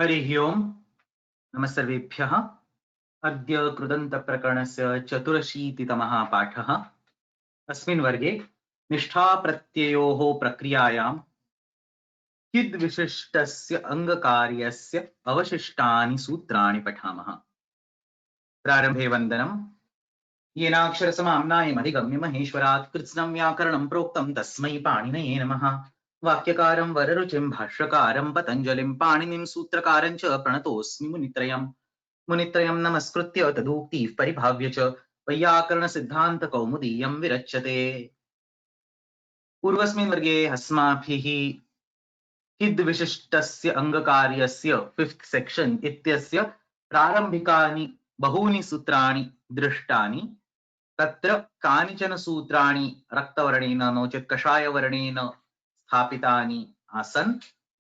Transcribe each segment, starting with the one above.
हरिः ओम् नमः सर्वेभ्यः। अद्य कृदन्तप्रकरणस्य 84तमः पाठः। अस्मिन् वर्गे निष्ठाप्रत्ययोः प्रक्रियायां किद्विशिष्टस्य अङ्गकार्यस्य अवशिष्टानि सूत्राणि पठामः। प्रारम्भे वन्दनम्। येनाक्षरसमाम्नायमधिगम्य महेश्वरात् कृत्स्नं व्याकरणं प्रोक्तं तस्मै पाणिनये नमः। वाक्यकारं वररुचिं भाष्यकारं पतञ्जलिं पाणिनिं सूत्रकारं च प्रणतोऽस्मि मुनित्रयम्। मुनित्रयं नमस्कृत्य तदुक्तिः परिभाव्य च वैयाकरणसिद्धान्तकौमुदीयं विरच्यते। पूर्वस्मिन् वर्गे अस्माभिः किद्विशिष्टस्य अङ्गकार्यस्य 5th सेक्शन इत्यस्य प्रारम्भिकानि बहूनि सूत्राणि दृष्टानि। तत्र कानिचन सूत्राणि रक्तवर्णेन नो चेत् कषायवर्णेन स्थापितानि आसन्।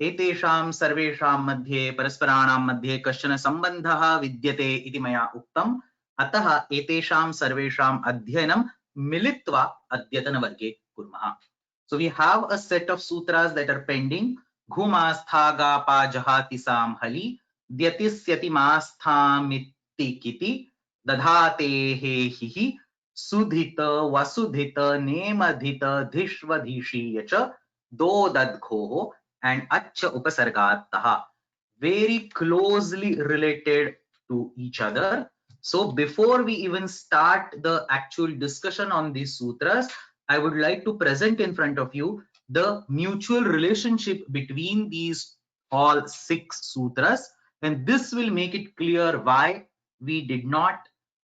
एतेषां सर्वेषां मध्ये परस्पराणां मध्ये कश्चन सम्बन्धः विद्यते इति मया उक्तम्। अतः एतेषां सर्वेषाम् अध्ययनं मिलित्वा अद्यतनवर्गे कुर्मः। So we have a set of sutras that are pending. Ghumastha pa jahati sam hali dyatisyati masthamiti kiti dadhate he hihi sudhita vasudhita nemadhita dhishvadhishi yacha do dadgho and acha upasargataha. Very closely related to each other. So before we even start the actual discussion on these sutras, I would like to present in front of you the mutual relationship between these all 6 sutras, and this will make it clear why we did not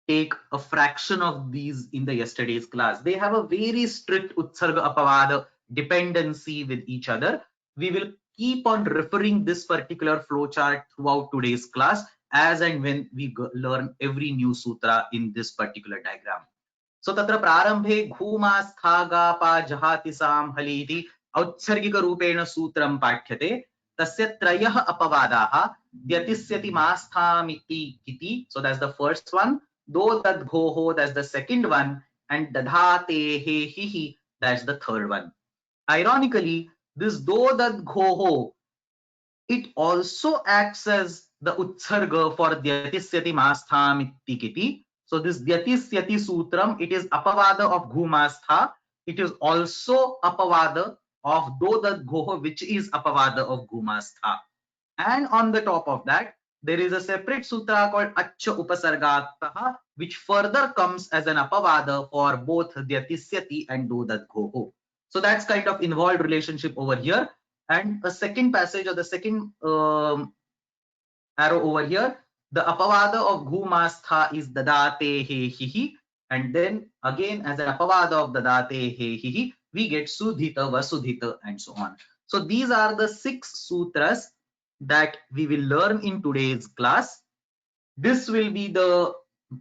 take a fraction of these in the yesterday's class. They have a very strict utsarga apavada dependency with each other. We will keep on referring this particular flowchart throughout today's class as and when we learn every new sutra in this particular diagram. So तत्र प्रारंभे घूमास्थागापा जहाति साम हलि इति औत्सर्गिकरूपेण सूत्रं पाठ्यते। तस्य त्रयः अपवादाः द्यतिस्यति मास्थामिति इति, so that's the first one, do dadghoho, that's the second one, and dadhatehe hihi, that's the third one. Ironically, this do dadghoho, it also acts as the utsarga for dyatisyati masthamiti kiti. So this dyatisyati sutram, it is apavada of ghumastha. It is also apavada of dodadghoho, which is apavada of ghumastha. And on the top of that, there is a separate sutra called acha upasargataha, which further comes as an apavada for both dyatisyati and dodadghoho. So that's kind of involved relationship over here. And a second passage or the second arrow over here, the apavada of ghumastha is dadate he hihi, and then again as an apavada of dadate he hihi, we get sudhita, vasudhita, and so on. So these are the 6 sutras that we will learn in today's class. This will be the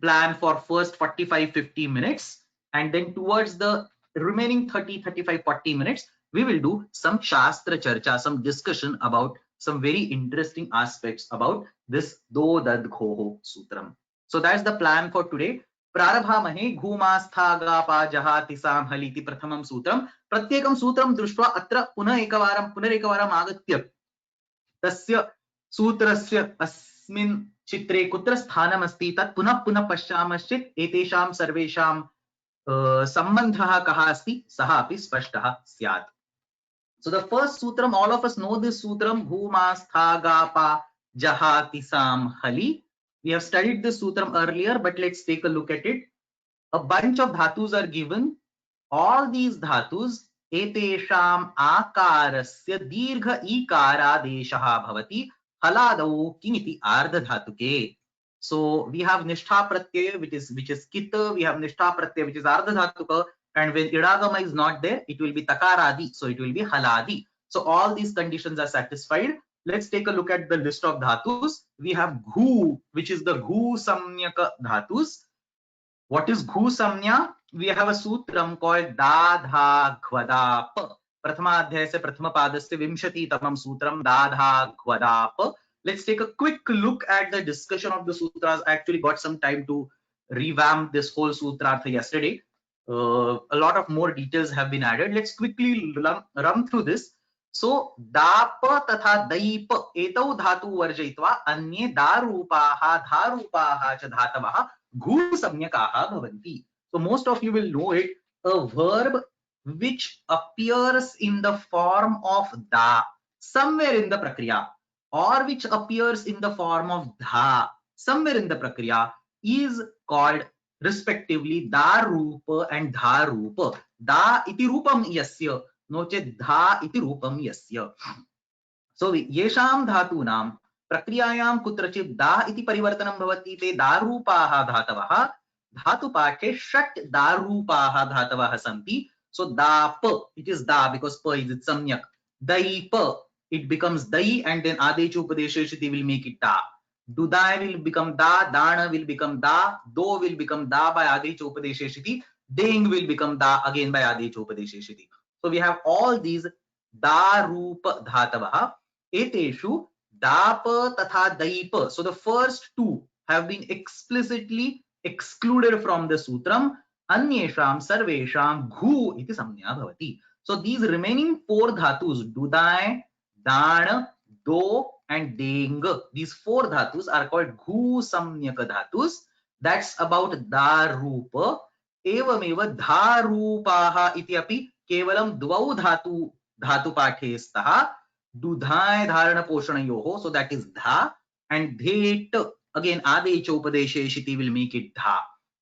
plan for first 45-50 minutes, and then towards the remaining 30-35-40 minutes, we will do some Shastra Charcha, some discussion about some very interesting aspects about this Do Dadghoho Sutram. So that's the plan for today. प्रारभामहे घूमास्थागापा जहाति साम हलीति प्रथमं सूत्रं प्रत्येकं सूत्रं दृष्ट्वा अत्र पुनरेकवारम् आगत्य तस्य सूत्रस्य अस्मिन् चित्रे कुत्र स्थानमस्ति तत् पुनः पुनः पश्यामश्चेत् एतेषां सर्वेषां सम्बन्धः कः अस्ति सः अपि स्पष्टः स्यात्. So the first sutram, all of us know this sutram, Bhumastha Jahati Sam Hali. We have studied this sutram earlier, but let's take a look at it. A bunch of dhatus are given. All these dhatus, etesham akarasya dirgha ikaradeshaha bhavati haladau kiniti ardha dhatuke. So we have nishtha pratyaya, which is kita. We have nishtha pratyaya, which is ardha dhatuka. And when idagama is not there, it will be takaradi, so it will be haladi. So all these conditions are satisfied. Let's take a look at the list of dhatus. We have ghu, which is the ghu samnyaka dhatus. What is ghu samnya? We have a sutram called dadha ghvadap. Prathama adhyaya se prathama padasya vimshati tamam sutram dadha ghvadap. Let's take a quick look at the discussion of the sutras. I actually got some time to revamp this whole sutrartha yesterday. A lot of more details have been added. Let's quickly run through this. So दाप तथा दैप एतौ धातु वर्जयित्वा अन्ये दारूपाः धारूपाः च धातवः घूसंज्ञकाः भवन्ति. So most of you will know it, a verb which appears in the form of da somewhere in the prakriya, or which appears in the form of dha somewhere in the prakriya, is called respectively darupa and dharupa. Da iti rupam yasya, नो चेत् धा इति रूपं यस्य. सो येषां धातूनां प्रक्रियायां कुत्रचित् दा इति परिवर्तनं भवति ते दारूपाः धातवः. धातुपाठे षट् दारूपाः धातवः सन्ति. सो दाप, इट इज दा बिकॉज प इज सम्यक. दैप, it becomes dai, and then adesh upadesheshiti will make it da. Dudai will become da, dana will become da, do will become da by adesh upadesheshiti, deng will become da again by adesh upadesheshiti. So we have all these darupa dhatavaha. Eteshu dapa tatha daipa. So the first two have been explicitly excluded from the sutram. Anyesham sarvesham ghu iti samnya bhavati. So these remaining four dhatus, dudai, dan, do and deng, these four dhatus are called ghu samnyaka dhatus. That's about darupa. Evameva dharupaha iti api केवलं द्वौ धातु पाठे स्तः. दुधाय धारण पोषणयोः, so that is dha, and dhet again आदेश उपदेशे शिति will make it dha.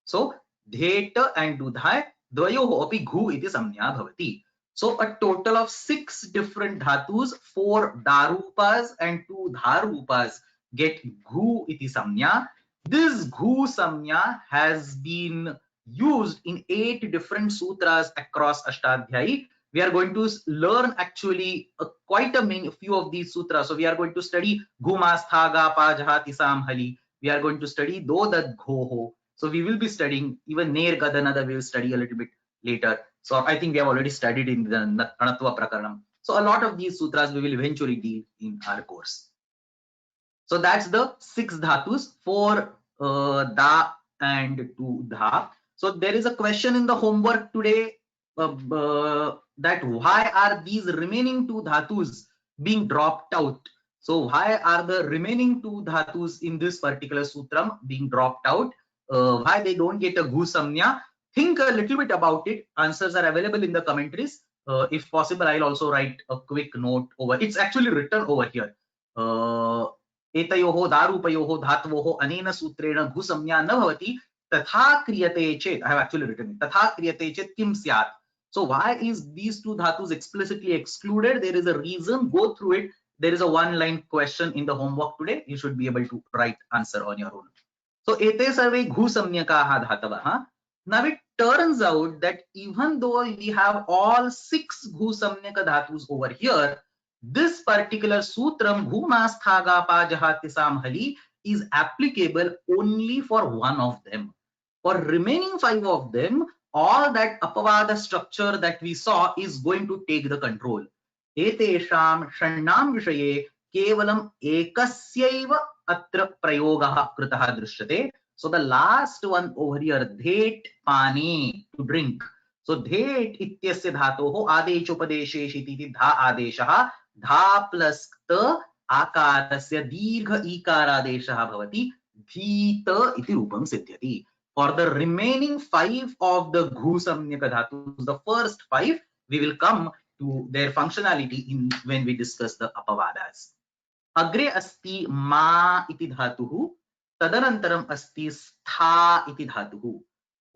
So dhet and dudhai द्वयोः अपि घु इति संज्ञा भवति. So a total of 6 different dhatus, 4 darupas and 2 dharupas get ghu iti samnya. This ghu samnya has been used in 8 different sutras across Ashtadhyayi. We are going to learn actually quite a few of these sutras. So we are going to study Ghumasthaga Pajahati Samhali. We are going to study Dodad Ghoho. So we will be studying even Ner Gadanada, we will study a little bit later. So I think we have already studied in the Anatva Prakaranam. So a lot of these sutras we will eventually deal in our course. So that's the 6 dhatus, 4 da and 2 dha. So there is a question in the homework today that why are these remaining 2 dhatus being dropped out? So why are the remaining 2 dhatus in this particular sutram being dropped out? Why they don't get a ghu samnya? Think a little bit about it. Answers are available in the commentaries. If possible, I'll also write a quick note over. It's actually written over here. एतयोः दारूपयोः धातवोः अनेन सूत्रेण घु संज्ञा न भवति तथा क्रियते चेत्. I have actually written it. तथा क्रियते चेत् किं स्यात्? So why is these 2 dhatus explicitly excluded? There is a reason. Go through it. There is a 1-line question in the homework today. You should be able to write answer on your own. So ete sarve ghu samnyakaah dhatavah. Now it turns out that even though we have all 6 ghu samnyaka dhatus over here, this particular sutram Ghumasthaga Pajahati Samhali is applicable only for one of them. For remaining 5 of them, all that apavada structure that we saw is going to take the control. Etesham shannam vishaye kevalam ekasyaiva atra prayogaha kritaha drishyate. So the last one over here, dhet pani, to drink. So dhet ityasya dhatoho adeshopadeshe shititi dha adeshaha dha plus ta akarasya dirgha ikaradeshah bhavati dhita iti rupam siddhyati. For the remaining 5 of the ghu samnyaka dhatus, the first 5, we will come to their functionality when we discuss the apavadas. Agre asti ma iti dhatuhu, tadanantaram asti stha iti dhatuhu.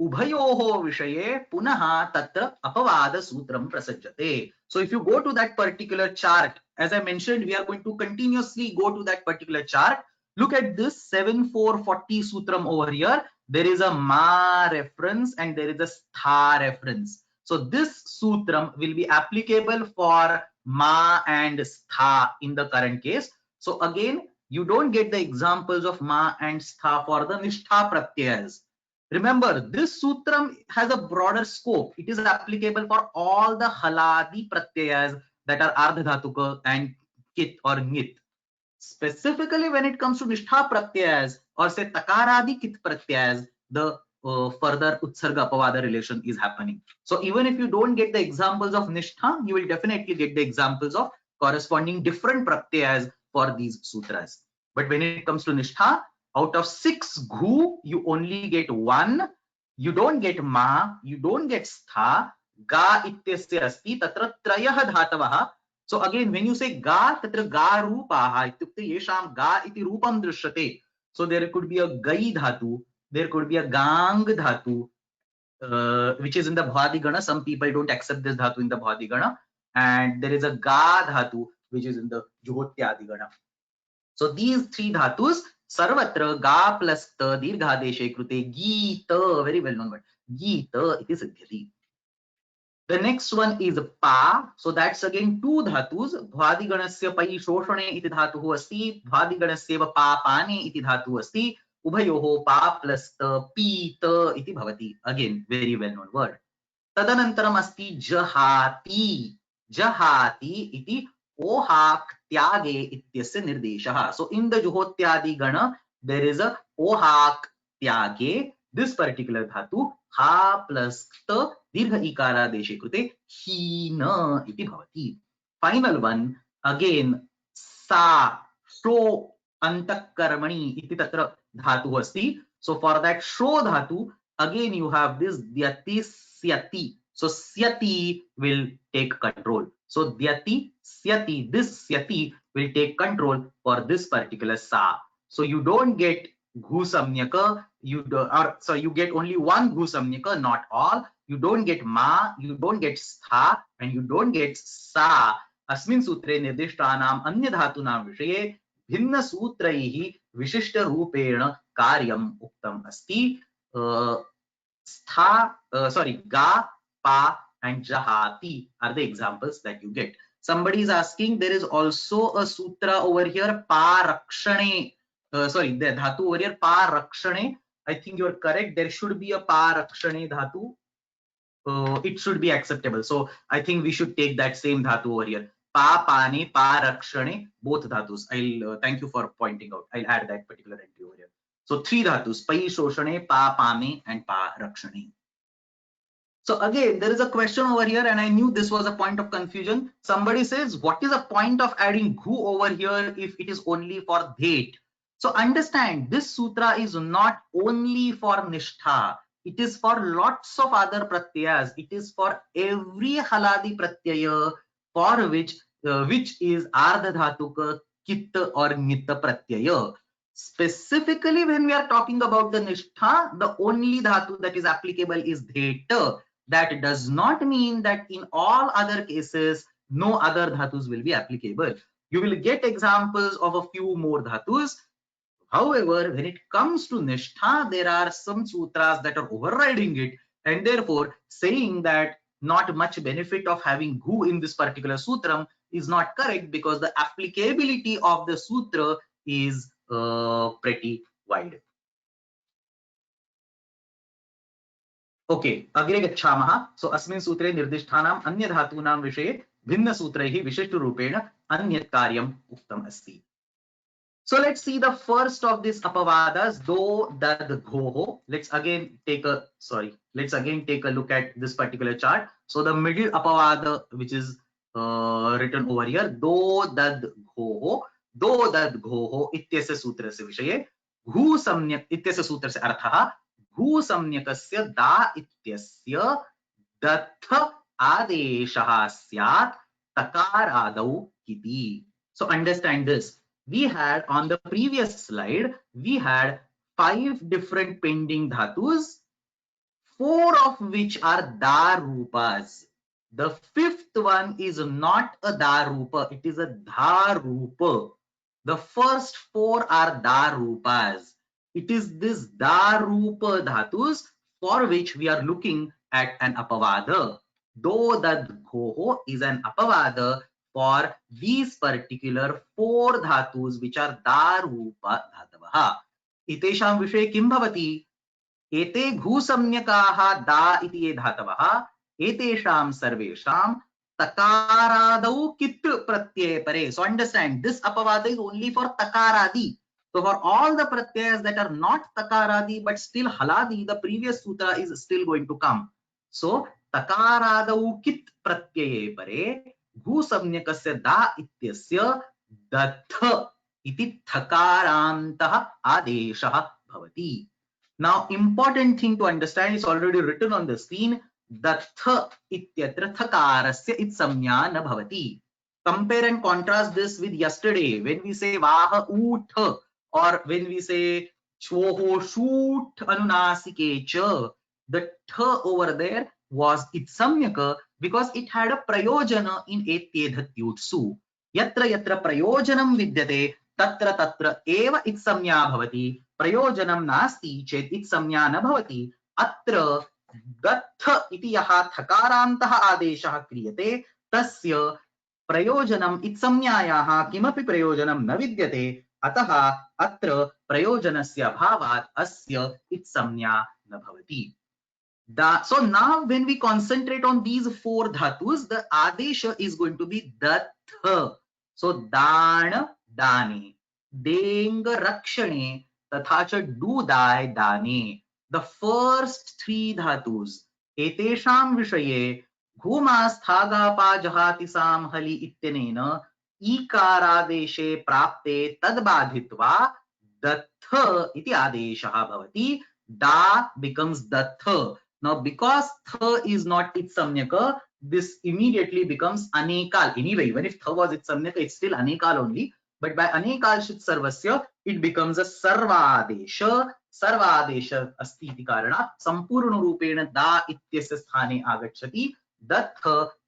Ubhayoho vishaye punaha tatra apavada sutram prasajjate. So if you go to that particular chart, as I mentioned, we are going to continuously go to that particular chart. Look at this 7440 sutram over here. There is a ma reference and there is a stha reference. So this sutram will be applicable for ma and stha in the current case. So again, you don't get the examples of ma and stha for the nishtha pratyayas. Remember, this sutram has a broader scope. It is applicable for all the haladi pratyayas that are ardhadhatuka and kit or nit. Specifically when it comes to nishtha pratyayas or say takaradi kit pratyayas, the further utsarga apavada relation is happening. So even if you don't get the examples of nishtha, you will definitely get the examples of corresponding different pratyayas for these sutras. But when it comes to nishtha, out of 6 ghu, you only get 1. You don't get ma, you don't get stha. Ga ityasya asti, tatra trayah dhatavah. So again, when you say ga, tatra ga rupaha, ityukte yesham ga iti rupam drishyate. So there could be a gai dhatu, there could be a gang dhatu, which is in the bhwadigana. Some people don't accept this dhatu in the bhwadigana. And there is a ga dhatu, which is in the juhotyadigana. So these 3 dhatus, sarvatra ga plus ta dirghadeshe krute gita, very well known word, gita iti siddhyati. The next one is pa. So that's again 2 dhatus. Bhwadiganasya pai shoshane iti dhatuh asti. Bhwadiganasya pa pane iti dhatuh asti. Ubhayoho pa plus ta pita iti bhavati. Again, very well known word. Tadanantaram asti jahati. Jahati iti ohak tyage ityasya nirdeshah. So in the juhotyadi gana, there is a ohak tyage. This particular dhatu ha plus ta dirgha ikara deshe krute hina iti bhavati. Final one, again sa sho antakarmani iti tatra dhatu asti. So for that sho dhatu, again you have this dyati syati. So syati will take control. So dyati syati, this syati will take control for this particular sa. So you don't get ghu samyaka, you get only one ghu samyaka, not all. You don't get ma, you don't get stha, and you don't get sa. Asmin sutre nirdishtanam anya dhatunam vishaye भिन्न सूत्रैः विशिष्ट रूपेण कार्यम उक्तम अस्ति. Ga, pa, and jahati are the examples that you get. Somebody is asking, there is also a sutra over here, pa rakshane. The dhatu over here, pa rakshane. I think you are correct. There should be a pa rakshane dhatu. It should be acceptable. So I think we should take that same dhatu over here. Pa pane, pa rakshane, both dhatus. I'll thank you for pointing out. I'll add that particular entry over here. So 3 dhatus, pai shoshane, pa pame, and pa rakshane. So again, there is a question over here, and I knew this was a point of confusion. Somebody says, what is the point of adding ghu over here if it is only for dhet? So understand, this sutra is not only for nishtha. It is for lots of other pratyayas. It is for every haladi pratyaya for which is ardha dhatuka, kitta or nitta pratyaya. Specifically, when we are talking about the nishtha, the only dhatu that is applicable is dheta. That does not mean that in all other cases, no other dhatus will be applicable. You will get examples of a few more dhatus. However, when it comes to nishtha, there are some sutras that are overriding it, and therefore saying that not much benefit of having ghu in this particular sutram is not correct, because the applicability of the sutra is pretty wide. Okay, agre gacchamaha. So asmin sutre nirdishthanam anya dhatunam vishaye bhinna sutraihi vishishta rupena anyat karyam uktam asti. So let's see the first of these apavadas, do, dad, ghoho. Let's again take a look at this particular chart. So the middle apavada, which is written over here, do, dad, ghoho. Do, dad, ghoho ityasya sutrasya vishaye ghu samyak ityasya sutrasya arthaha ghu samyakasya da ityasya datha adeshaha syat takaradau iti. So understand this. We had on the previous slide, we had 5 different pending dhatus, 4 of which are darupas. The 5th one is not a darupa, it is a dharupa. The first 4 are darupas. It is this darupa dhatus for which we are looking at an apavada. Do, dad, ghoho is an apavada for these particular 4 dhatus which are darupa dhatavaha. Itesham vishaye kim bhavati? Ete ghu samyakaha da iti ye dhatavaha etesham sarvesham takaradau kit pratyaya pare. So understand, this apavada is only for takaradi. So for all the pratyayas that are not takaradi but still haladi, the previous sutra is still going to come. So takaradau kit pratyaye pare भूसंज्ञकस्य दा इत्यस्य दथ इति थकारान्तः आदेशः भवति. Now important thing to understand is already written on the screen. दथ इत्यत्र थकारस्य इत संज्ञा न भवति. Compare and contrast this with yesterday when we say वाह ऊठ or when we say छोहो शूट अनुनासिके च. The th over there was itsamyaka because it had a prayojana in etyedhatyutsu. Yatra yatra prayojanam vidyate tatra tatra eva itsamya bhavati. प्रयोजनं नास्ति चेत् इत्संज्ञा न भवति. अत्र दत्थ इति यः थकारान्तः आदेशः क्रियते तस्य प्रयोजनम् इत्संज्ञायाः किमपि प्रयोजनं न विद्यते. अतः अत्र प्रयोजनस्य अभावात् अस्य इत्संज्ञा न भवति. So now when we concentrate on these four dhatus, the adesha is going to be dath. So dan dane, deng rakshane, तथा च डूदाय दाने. The first three dhatus एतेषां विषये घूमास्थागापाजहाति सामहलि इत्यनेन ईकारादेशे प्राप्ते तद्बाधित्वा दत्थ इति आदेशः भवति. Da becomes dath. Now because th is not itsamyaka, this immediately becomes anekal. Anyway, even if th was itsamyaka, it's still anekal only. But by anekalshit sarvasya, it becomes a sarvadesha. Sarvadesha asti iti karana sampurna rupena da ityasya sthane agacchati. Dath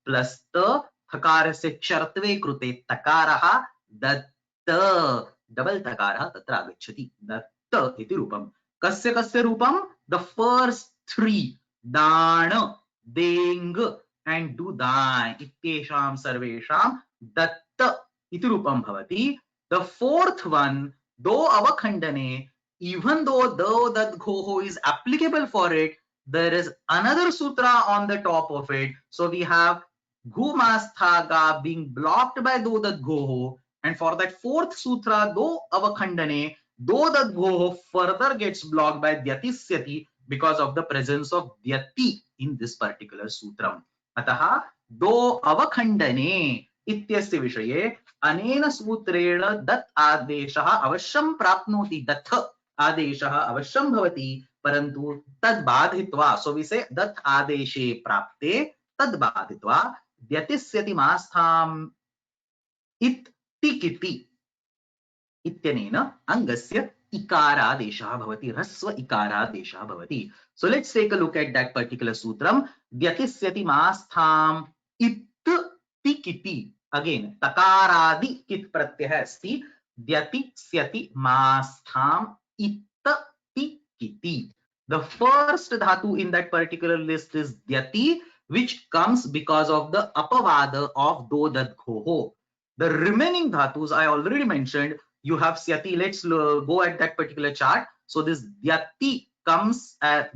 plus ta thakarasya kshartve krute takaraha datta double takaraha tatra agacchati. Datta iti rupam. Kasya kasya rupam? The first three, dana, deng and dudai ityesham sarvesham datta iti rupam bhavati. The fourth one, though avakhandane, even though that ghoho is applicable for it, there is another sutra on the top of it. So we have ghumasthaga being blocked by do that ghoho, and for that fourth sutra, though avakhandane, though that ghoho further gets blocked by dyatisyati because of the presence of dyati in this particular sutram. Ataha do avakhandane इत्यस्य विषये अनेन सूत्रेण दत् आदेशः अवश्यं प्राप्नोति. दत् आदेशः अवश्यं भवति परन्तु तद् बाधित्वा, सो वि से दत् आदेशे प्राप्ते तद् बाधित्वा व्यतिस्यति मास्थाम् इत्तिकिति इत्यनेन अंगस्य इकारादेशः भवति, ह्रस्व इकारादेशः भवति. So let's take a look at that particular sutram. व्यतिस्यति मास्थाम् इत्तिकिति. Again, takaradi kit pratyah asti. Dyati syati mastham itti kiti. The first dhatu in that particular list is dyati, which comes because of the apavada of do dad ghoho. The remaining dhatus I already mentioned. You have syati. Let's go at that particular chart. So this dyati comes as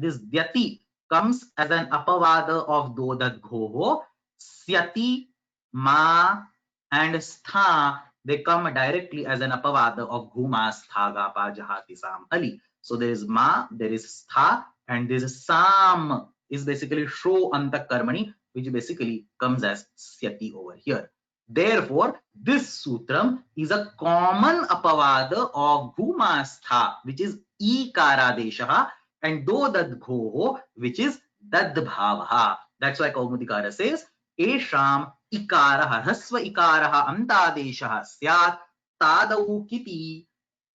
an apavada of do dad ghoho. Syati, ma and stha, they come directly as an apavada of ghuma sthaga pajahati samhali. So there is ma, there is stha, and this sam is basically sho antakarmani, which basically comes as syati over here. Therefore, this sutram is a common apavada of ghuma stha, which is ikaradeshaha, and do dad ghoho, which is dad bhavaha. That's why Kaumudikara says एषाम इकारः ह्रस्व इकारः अन्तादेशः स्यात् तादौ किति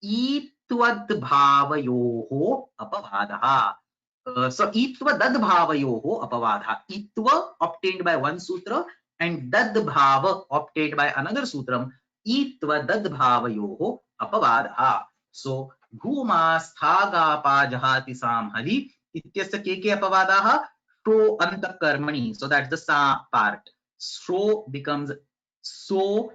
ईत्वद्भावयोः अपवादः. So ईत्वदद्भावयोः अपवादः. ईत्व obtained by one sutra and dadbhava obtained by another sutram. ईत्वदद्भावयोः अपवादः. So घूमा स्थागापा जहाति सामहलि इत्यस्य के अपवादाः? Sho antakarmani. So that's the sa part. Sho becomes so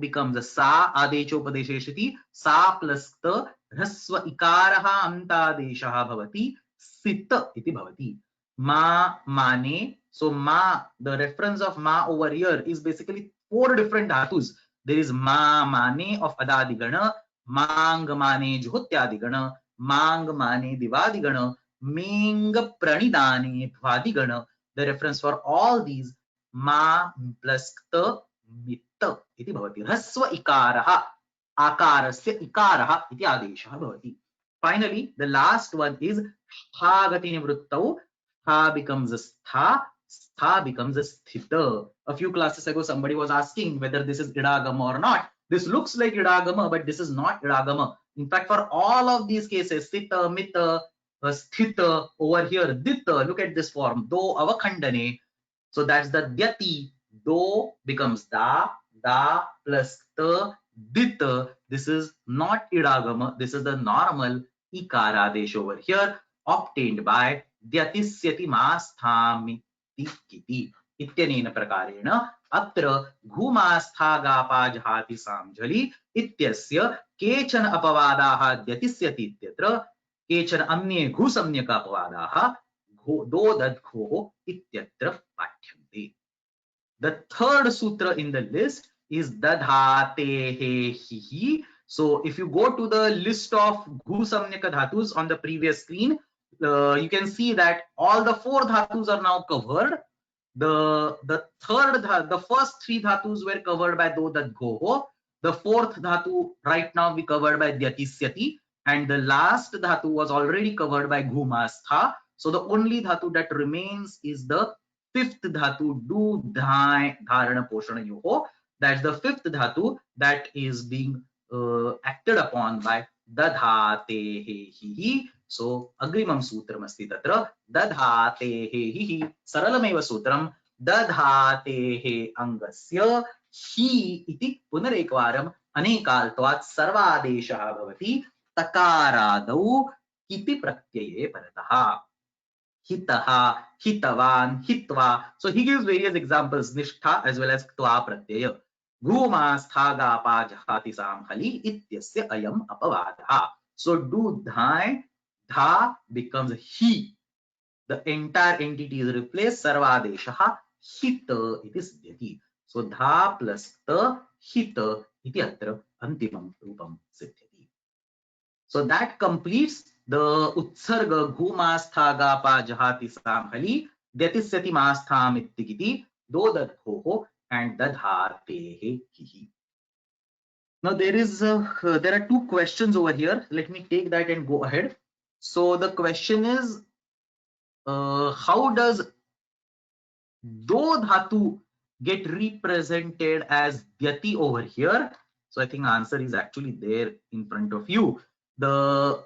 becomes a sa adechopadesheshiti. Sa plus ta hrasva ikaraha antadeshaha bhavati sit iti bhavati. Ma mane. So ma, the reference of ma over here is basically four different dhatus. There is ma mane of adadigana, mang mane juhutyadigana, mang mane divadigana, Ming pranidane dvadigana. The reference for all these मा plus क्त मित्त इति भवति। ह्रस्व इकारः आकारस्य इकारः इति आदेशः भवति। Finally, the last one is stha gati nivruttau. Stha becomes stha. Stha becomes sthita. A few classes ago, somebody was asking whether this is idagama or not. This looks like idagama, but this is not idagama. In fact, for all of these cases, sthita, mita, sthita, over here, ditta, look at this form, do avakhandane. So that's the dyati. Do becomes da plus ta, dita. This is not idagama. This is the normal ikaradesh over here, obtained by dyatisyati masthami kiti. इत्यनेन प्रकारेण अत्र घूमास्थागापाजहाति सामझलि इत्यस्य केचन अपवादाः द्यतिस्यति इत्यत्र, केचन अन्ये घुसम्यक अपवादाः दो दद्घोः इत्यत्र पाठ्यन्ते. The third sutra in the list is dadhatehe hihi. So if you go to the list of ghusamnyaka dhatus on the previous screen, you can see that all the four dhatus are now covered. The first three dhatus were covered by do dadghoho. The fourth dhatu right now we covered by dyatisyati, and the last dhatu was already covered by ghumastha. So the only dhatu that remains is the fifth dhatu, du dhai dharana poshana yoho. That's the fifth dhatu that is being acted upon by dadhatehe hihi. So agrimam sutram asti tatra dadhatehe hihi. Saralameva sutram dadhatehe angasya hi iti punarekvaram अनेकाल्त्वात् सर्वादेशः भवति तकारादौ किति प्रत्यये परतः. Hitaha, hitavan, hitva. So he gives various examples, nishtha as well as ktva pratyaya. Ghumasthaga jahati samhali ityasya ayam apavadaha. So do dhai, dha becomes he. The entire entity is replaced. Sarvadeshaha hita iti siddhyati. So dha plus ta hita iti atra antimam rupam siddhyati. So that completes the utsarga ghumasthaga jahati samhali dyatisyati mastham ittikiti do dadhoho and dadhatehe hihi. Now there are two questions over here. Let me take that and go ahead. So the question is, how does do dhatu get represented as dyati over here? So I think the answer is actually there in front of you. The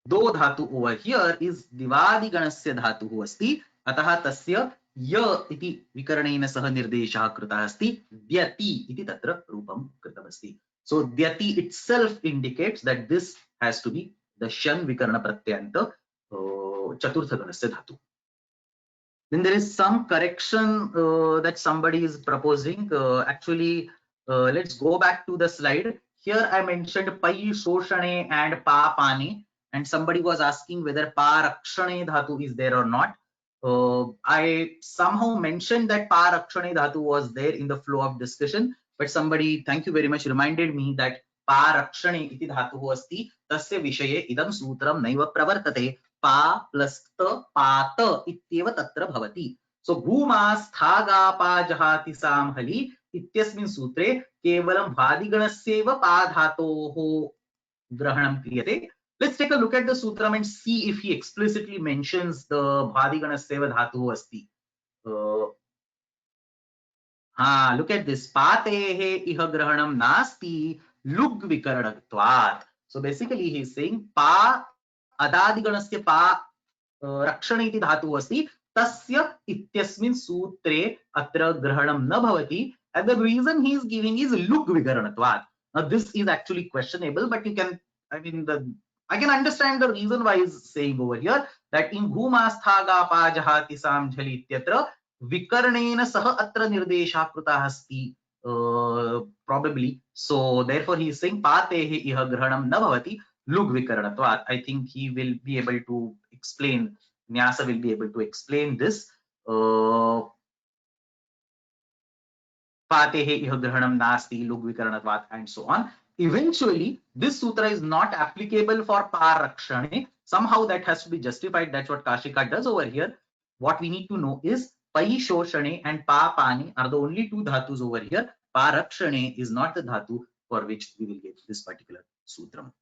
do dhatu over here is divadi ganasya dhatu asti, अतः तस्य य इति विकरणेन सह निर्देशः कृतः अस्ति, द्यति इति तत्र रूपं कृतमस्ति. So dyati itself indicates that this has to be the shan vikarana pratyanta chaturtha ganasya dhatu. Then there is some correction that somebody is proposing. Actually, let's go back to the slide. Here I mentioned pai shoshane and pa pani, and somebody was asking whether pa rakshane dhatu is there or not. I somehow mentioned that pa rakshane dhatu was there in the flow of discussion, but somebody, thank you very much, reminded me that pa rakshane iti dhatu asti, tasya vishaye idam sutram naiva pravartate. Pa plus ta pata ityeva tatra bhavati. So ghumasthaga jahati samhali ityasmin sutre kevalam bhadiganasya pa dhatoho grahanam kriyate. Let's take a look at the sutram and see if he explicitly mentions the bhadiganasya dhatu asti. Look at this. Patehe iha grahanam nasti lug vikaranatvat. So basically he is saying pa अदादिगणस्य पा रक्षण इति धातुः अस्ति, तस्य इत्यस्मिन् सूत्रे अत्र ग्रहणं न भवति, and the reason he is giving is lug vigaranatvat. Now this is actually questionable, but you can, I can understand the reason why he is saying over here that in ghumasthaga jahati samjhali ityatra vikarnena sah atra nirdeshah krutah asti, probably. So therefore he is saying patehe iha grahanam na bhavati lug vikaranatvat. I think he will be able to explain, Nyasa will be able to explain this. Patehe iha grahanam nasti lug vikaranatvat and so on. Eventually, this sutra is not applicable for pa rakshane. Somehow that has to be justified. That's what Kashika does over here. what we need to know is pai shoshane and pa pane are the only two dhatus over here. Pa rakshane is not the dhatu for which we will get this particular sutram.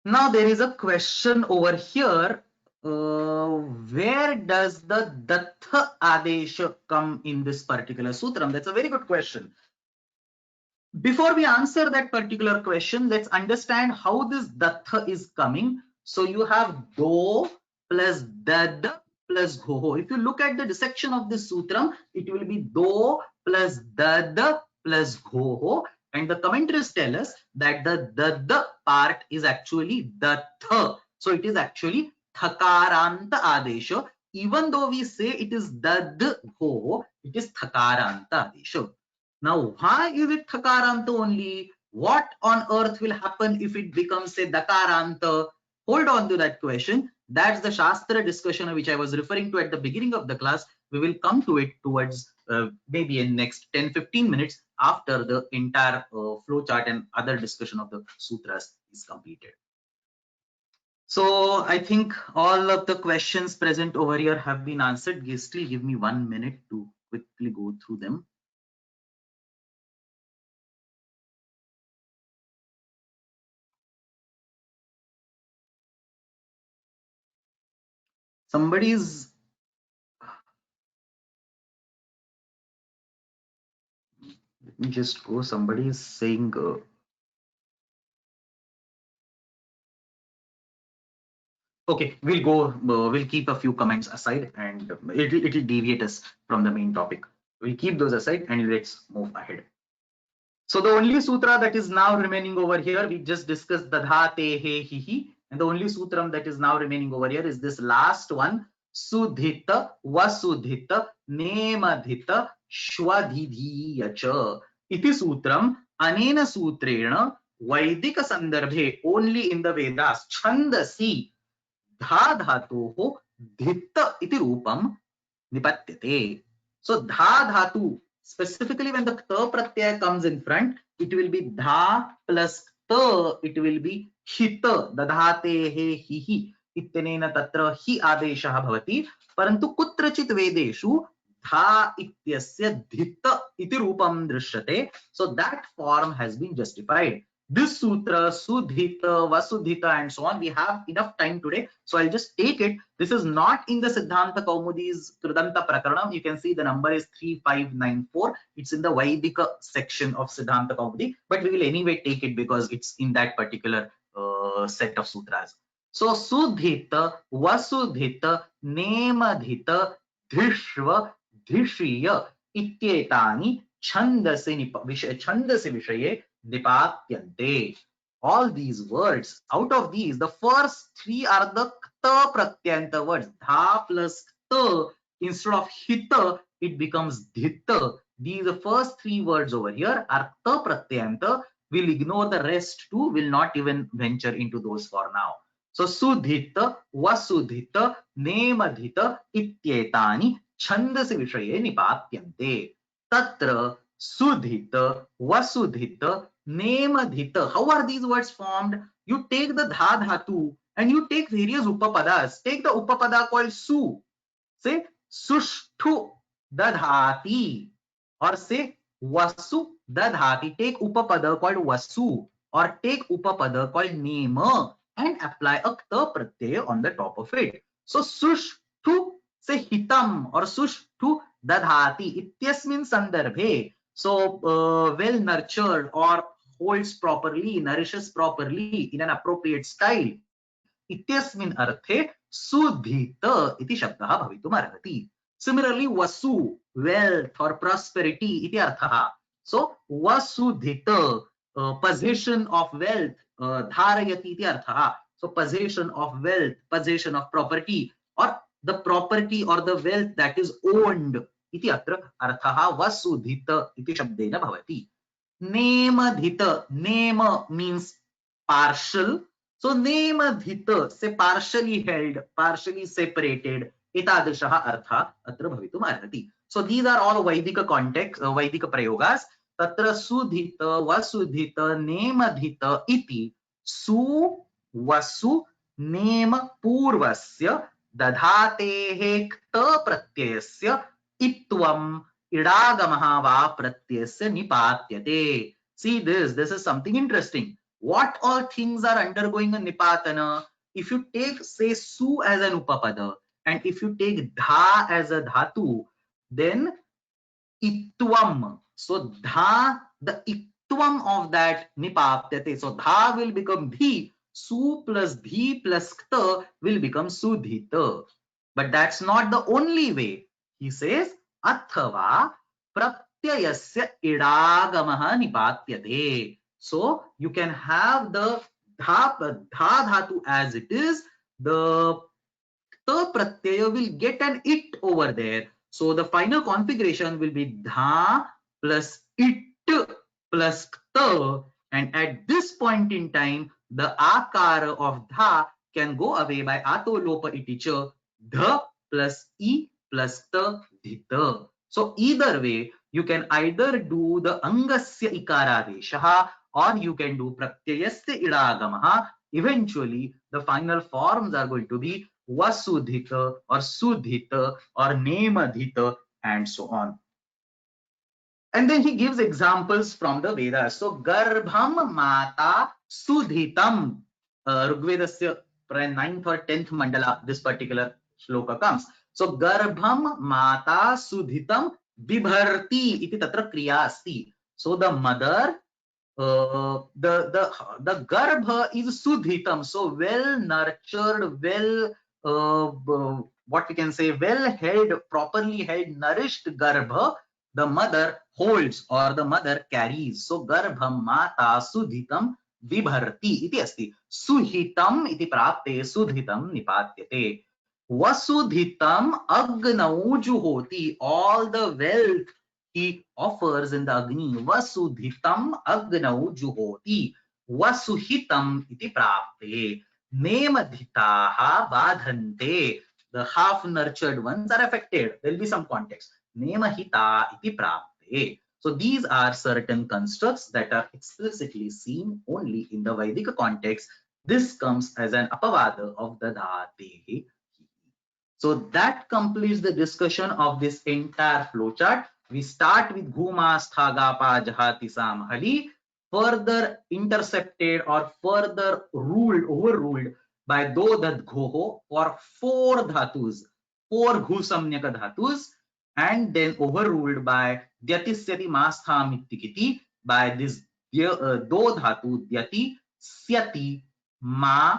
Now there is a question over here. Where does the Datha Adesha come in this particular sutram? That's a very good question. Before we answer that particular question, let's understand how this Datha is coming. So you have Do plus Dad plus Gho. If you look at the dissection of this sutram, it will be Do plus Dad plus Gho. And the commentaries tell us that the Dad part is actually Datha. So it is actually Thakaranta Adesha. Even though we say it is Dad Gho, it is Thakaranta Adesha. Now, why is it Thakaranta only? What on earth will happen if it becomes a Dakaranta? Hold on to that question. That's the Shastra discussion which I was referring to at the beginning of the class. We will come to it towards maybe in next 10-15 minutes after the entire flow chart and other discussion of the sutras is completed. So I think all of the questions present over here have been answered. Still give me 1 minute to quickly go through them. Somebody's let me just go. Somebody is saying okay, we'll go, we'll keep a few comments aside and it'll deviate us from the main topic. We'll keep those aside and let's move ahead. So the only sutra that is now remaining over here, we just discussed Dadha Te He Hi, and the only sutram that is now remaining over here is this last one, Sudhita Vasudhita Nemadhita Shwadhidhiyacha. Iti sutram anena sutrena Vaidika sandarbhe, only in the Vedas, Chandasi dha dhatoho dhita iti rupam nipatyate. So dha dhatu, specifically when the ta pratyaya comes in front, it will be dha plus ta, it will be hita, dadhate he hi ityanena tatra hi adeshah bhavati, parantu kutrachit vedeshu dha ityasya dhita iti rupam drishyate. So that form has been justified. This sutra, Sudhita, Vasudhita, and so on, we have enough time today, so I'll just take it. This is not in the Siddhanta Kaumudi's Kridanta Prakaranam. You can see the number is 3594. It's in the Vaidika section of Siddhanta Kaumudi, but we will anyway take it because it's in that particular set of sutras. So Sudhita, Vasudhita, Nemadhita, Dhishva, Dhishiya, Ityetani, Chandasi Vishaye, Nipatyante. All these words, out of these, the first three are the kta pratyanta words. Dha plus kta, instead of hita, it becomes dhita. These the first three words over here are kta pratyanta. We'll ignore the rest too, will not even venture into those for now. So Sudhita, Vasudhita, Nemadhita, Ityetani, Chandasi Vishaye Nipatyante. Tatra Sudhita, Vasudhita, Nemadhita. How are these words formed? You take the dha dhatu and you take various upapadas. Take the upapada called su. Say sushtu dadhati, or say vasu dadhati. Take upapada called vasu or take upapada called nema and apply a kta pratyaya on the top of it. So sushtu, say hitam, or sushtu dadhati ityasmin sandarbhe. So well nurtured or holds properly, nourishes properly in an appropriate style. Ityasmin arthe sudhita iti shabdaha bhavitum arhati. Similarly, vasu, wealth or prosperity iti arthaha. So vasudhita, possession of wealth, dharayati iti arthaha. So possession of wealth, possession of property, or the property or the wealth that is owned. Iti atra arthaha vasudhita iti shabdena bhavati. Nemadhita, nema means partial. So nemadhita, say partially held, partially separated. Etadrishaha artha atra bhavitum arhati. So these are all Vaidika context, Vaidika prayogas. Tatra sudhita, vasudhita, nemadhita iti su vasu nema purvasya दधातेः क्त प्रत्ययस्य इत्वम् इडागमः वा प्रत्ययस्य निपात्यते. See this is something interesting. What all things are undergoing a nipatana? If you take, say, su as an upapada, and if you take dha as a dhatu, then itvam. So dha, the itvam of that nipapyate. So dha will become dhi. Su plus dhi plus kta will become sudhita. But that's not the only way. He says athava pratyayasya idagamaha nipatyate. So you can have the dha dhatu as it is. The ta pratyaya will get an it over there. So the final configuration will be dha plus it plus kta, and at this point in time, the akara of dha can go away by ato lopa iticha, dha plus e plus ta dhita. So either way, you can either do the angasya ikaradeshaha or you can do pratyayasya idagamaha. Eventually, the final forms are going to be vasudhita or sudhita or nemadhita and so on. And then he gives examples from the Vedas. So garbham mata sudhitam. Rigvedasya 9th or 10th mandala, this particular shloka comes. So garbham mata sudhitam bibharti iti tatra kriya asti. So the mother, the garbha is sudhitam, so well nurtured, well what we can say, well held, properly held, nourished garbha the mother holds or the mother carries. So garbham mata sudhitam vibharti iti asti. Suhitam iti prapte sudhitam nipatyate. Vasudhitam agnau juhoti. All the wealth he offers in the Agni. Vasudhitam agnau juhoti. Vasuhitam iti prapte. Nemadhitaha badhante. The half nurtured ones are affected. There will be some context. Nemahita iti prapte. So these are certain constructs that are explicitly seen only in the Vedic context. This comes as an apavada of the dhate. So that completes the discussion of this entire flowchart. We start with Ghumastha Jahati Samhali, further intercepted or further overruled by Dodad Ghoho for 4 dhatus, 4 Ghusamnyaka dhatus, and then overruled by Dyatisyati Mastha Mittikiti by this Do dhatu Dyati Syati Ma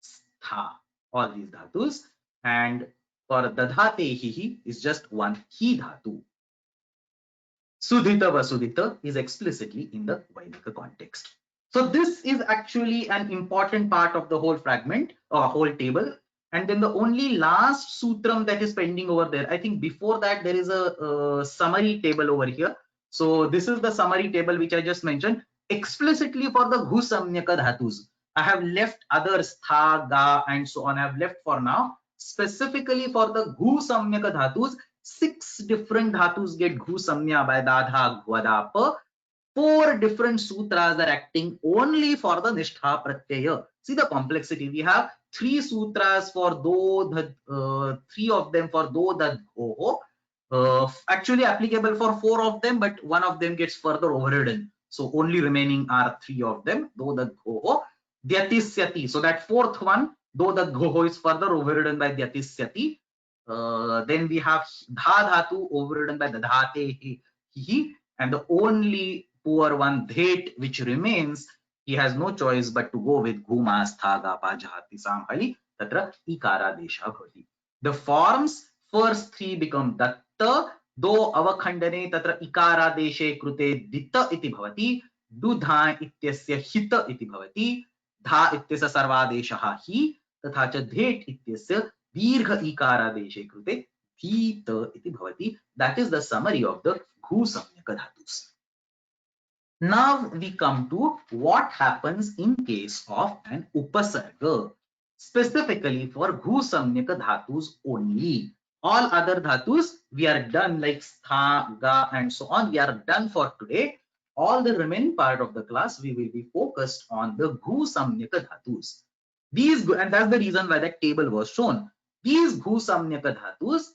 Stha, all these dhatus. And for dadhate hi is just one he dhatu. Sudhita vasudhita is explicitly in the Vedic context. So this is actually an important part of the whole fragment or whole table. And then the only last sutram that is pending over there, I think before that there is a summary table over here. So this is the summary table which I just mentioned explicitly for the Ghusamnyaka dhatus. I have left others, tha, ga, and so on. I have left for now. Specifically for the Ghusamnyaka dhatus, 6 different dhatus get Ghusamnya by dadha, gwada, pa. 4 different sutras are acting only for the nishtha pratyaya. See the complexity. We have 3 sutras for do, 3 of them for do, dad, ho. Actually applicable for 4 of them, but one of them gets further overridden. So only remaining are 3 of them. Do, dad, ho. Dyatisyati. So that 4th one, do, dad, ho is further overridden by Dyatisyati. Then we have dha dhatu overridden by dadhate hi, and the only poor one dhet which remains, he has no choice but to go with Ghumastha Gapa Jahati Samhali tatra ikara desha bhavati. The forms first 3 become datta, do avakhandane tatra ikara deshe krute ditta iti bhavati, dudha ityasya hita iti bhavati, dha ityasya sarvadeshaha hi, तथा च dhet ityasya dirgha ikara deshe krute dhita iti bhavati. That is the summary of the Ghusamnyaka dhatus. Now we come to what happens in case of an upasarga, specifically for Ghusamnyaka dhatus only. All other dhatus we are done, like stha, ga, and so on. We are done for today. All the remaining part of the class we will be focused on the Ghusamnyaka dhatus. These, and that's the reason why that table was shown. These bhusamnyaka dhatus,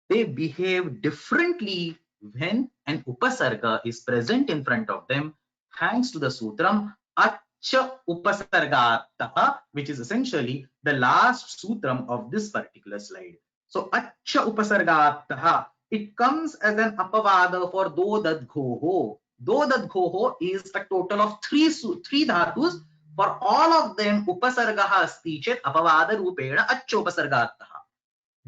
they behave differently when an upasarga is present in front of them, thanks to the sutram Acha upasargataha, which is essentially the last sutram of this particular slide. So Acha upasargataha, it comes as an apavada for do dadghoho. Do dadghoho is a total of three dhatus. For all of them, upasargaha asti chet apavada rupena Acha upasargataha.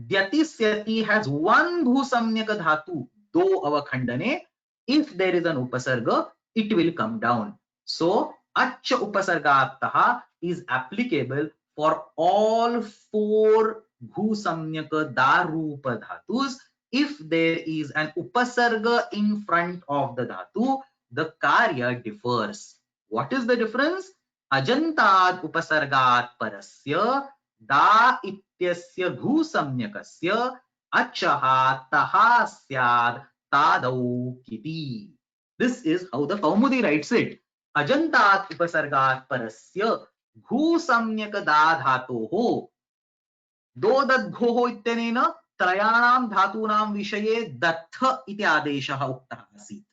Dyati syati has one bhusamnyaka dhatu, do avakhandane. If there is an upasarga, it will come down. So Acha upasargataha is applicable for all four bhusamnyaka darupa dhatus. If there is an upasarga in front of the dhatu, the karya differs. What is the difference? Ajantad upasargat parasya da इत्यस्य भूसम्यकस्य अचः तः स्याद् तादौ किति. This is how the Kaumudi writes it. अजन्तात् उपसर्गात् परस्य भूसम्यक दा धातोः दो दद्घोः इत्यनेन त्रयाणां धातूनां विषये दत्थ इति आदेशः उक्तः आसीत्.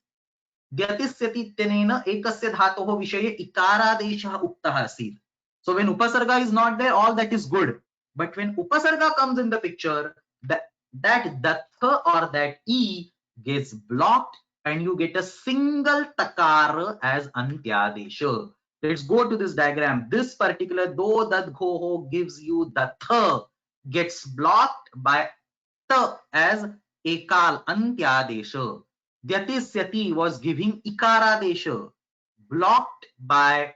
द्यतिस्यति इत्यनेन एकस्य धातोः विषये इकारादेशः उक्तः आसीत्. So when upasarga is not there, all that is good. But when upasarga comes in the picture, that datha or that e gets blocked and you get a single takara as antyadesha. Let's go to this diagram. This particular do dadghoho gives you datha gets blocked by ta as ekal antyadesha. Dyatisyati was giving ikaradesha, blocked by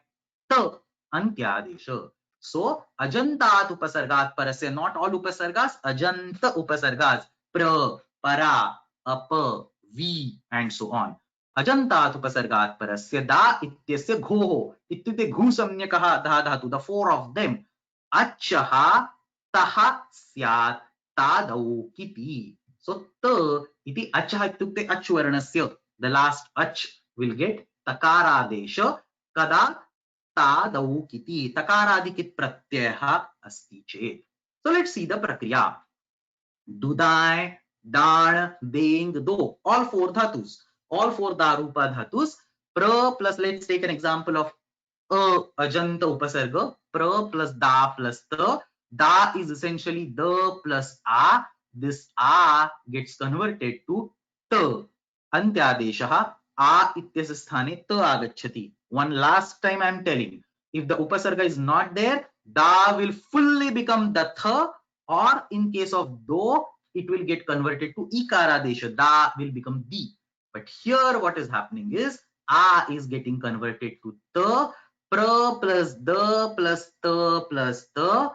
ta antyadesha. So ajantat upasargat parasya, not all upasargas, ajanta upasargas, pra, para, apa, vi, and so on. Ajantat upasargat parasya da ityasya ghoho, ityute ghu samnyakaha dha dhatu, the four of them, achaha taha syat tadau kiti. So ta iti achaha ityukte achvarnasya, the last ach will get takaradesha kada तादौ किति तकारादिकित प्रत्ययः अस्ति चेत्. So let's see the prakriya. Dudai, dan, deng, do, all four dhatus, all four darupa dhatus. Pra plus, let's take an example of ajanta upasarga. Pra plus da plus ta. Da is essentially the plus a. This a gets converted to ta. Antyadeshaha a ityasya sthane ta agacchati. One last time I am telling, if the upasarga is not there, da will fully become datha, or in case of do, it will get converted to ikaradesha. Da will become di. But here what is happening is a is getting converted to ta. Pra plus da plus ta plus ta.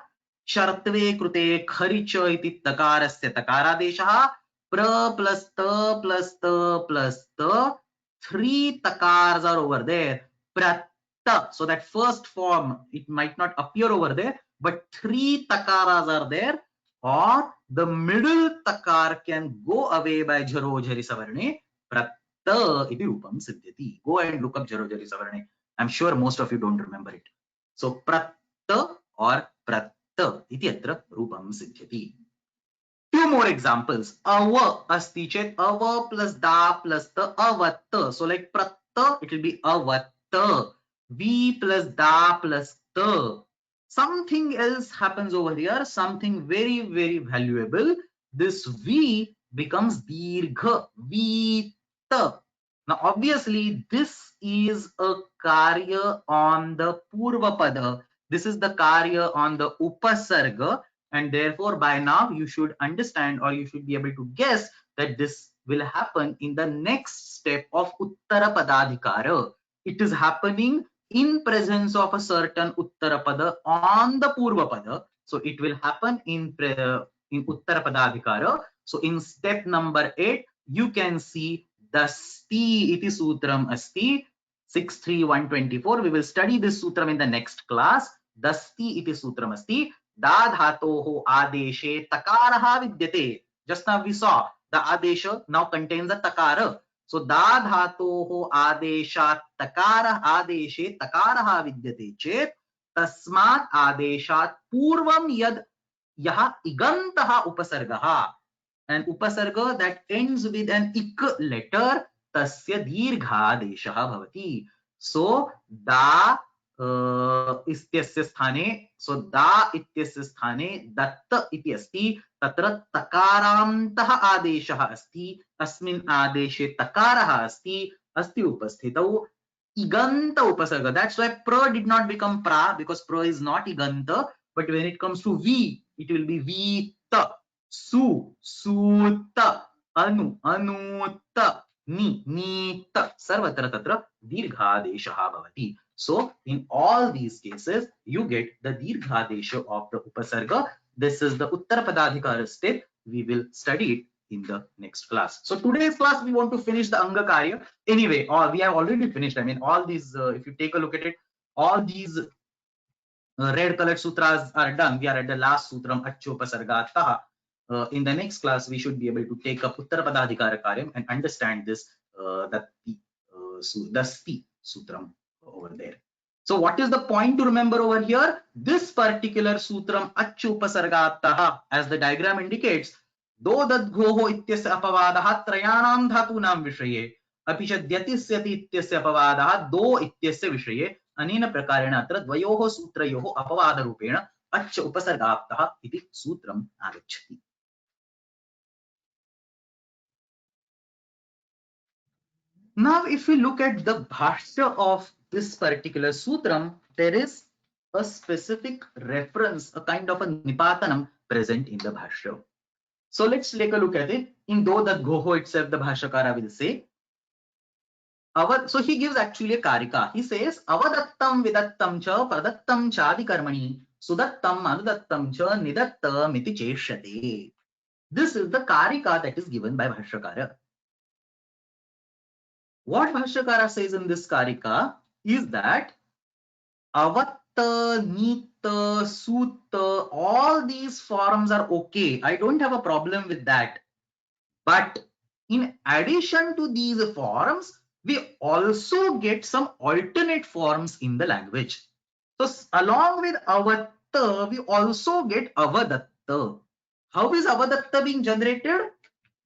Shartve krute kharicha iti takarasya takaradesha. Pra plus ta plus ta plus ta. Three takars are over there. Pratta. So that first form, it might not appear over there, but three takaras are there, or the middle takar can go away by jarojari savarne. Pratta iti rupam siddhyati. Go and look up jarojari savarne. I'm sure most of you don't remember it. So pratta or pratta iti atra rupam siddhyati. Few more examples. Ava asti chet ava plus da plus ta avatta. So like pratta, it will be avatta. V plus da plus ta. Something else happens over here, something very, very valuable. This V becomes dirgha, vita. Now obviously this is a karya on the purva pada. This is the karya on the upasarga, and therefore by now you should understand, or you should be able to guess, that this will happen in the next step of uttara padadhikara. It is happening in presence of a certain uttara pada on the purva pada. So it will happen in uttara padadhikara. So in step number 8, you can see dasti iti sutram asti. 63124. We will study this sutram in the next class. Dasti iti sutram asti. Da dhatoho adeshe takaraha vidyate. Just now we saw the adesha now contains a takara. So da dhatoho adeshat takara adeshe takaraha vidyate chet tasmat adeshat purvam yad yaha igantaha upasargaha, an upasarga that ends with an ik letter, tasya dirghadeshaha bhavati. So da इत्यस्य स्थाने, सो दा इत्यस्य स्थाने दत्त इति अस्ति, तत्र तकारान्तः आदेशः अस्ति, अस्मिन् आदेशे तकारः अस्ति, अस्ति उपस्थितौ iganta upasarga. That's why pra did not become pra, because pra is not iganta, but when it comes to v, it will be vita, su, suta, anu, anuta, ni, nita, sarvatra tatra dirghadeshaha bhavati. So in all these cases, you get the dirghadesha of the upasarga. This is the Uttarapadadhikara step. We will study it in the next class. So today's class, we want to finish the Anga Karya. Anyway, we have already finished. I mean, all these, if you take a look at it, all these red colored sutras are done. We are at the last sutram, Achopasargataha. In the next class, we should be able to take up Uttarapadadhikara Karyam and understand this, Dasti sutram over there. So what is the point to remember over here? This particular sutram, Achopasargataha, as the diagram indicates, दो दद्घोः इत्यस्य अपवादः त्रयाणां धातूनां विषये अपि च द्यतिस्यति इत्यस्य अपवादः दो इत्यस्य विषये अनेन प्रकारेण अत्र द्वयोः सूत्रयोः अपवादरूपेण अच् उपसर्गाप्तः इति सूत्रम् आगच्छति. Now if we look at the bhashya of this particular sutram, there is a specific reference, a kind of a nipatanam present in the bhashya. So let's take a look at it. In do dadghoho itself, the Bhashyakara will say, so he gives actually a karika. He says, avadattam vidattam cha pradattam chadi karmani sudattam anudattam cha nidattam iti cheshyate. This is the karika that is given by Bhashyakara. What Bhashyakara says in this karika is that avatta, nita, sutta, all these forms are okay. I don't have a problem with that. But in addition to these forms, we also get some alternate forms in the language. So along with avatta, we also get avadatta. How is avadatta being generated?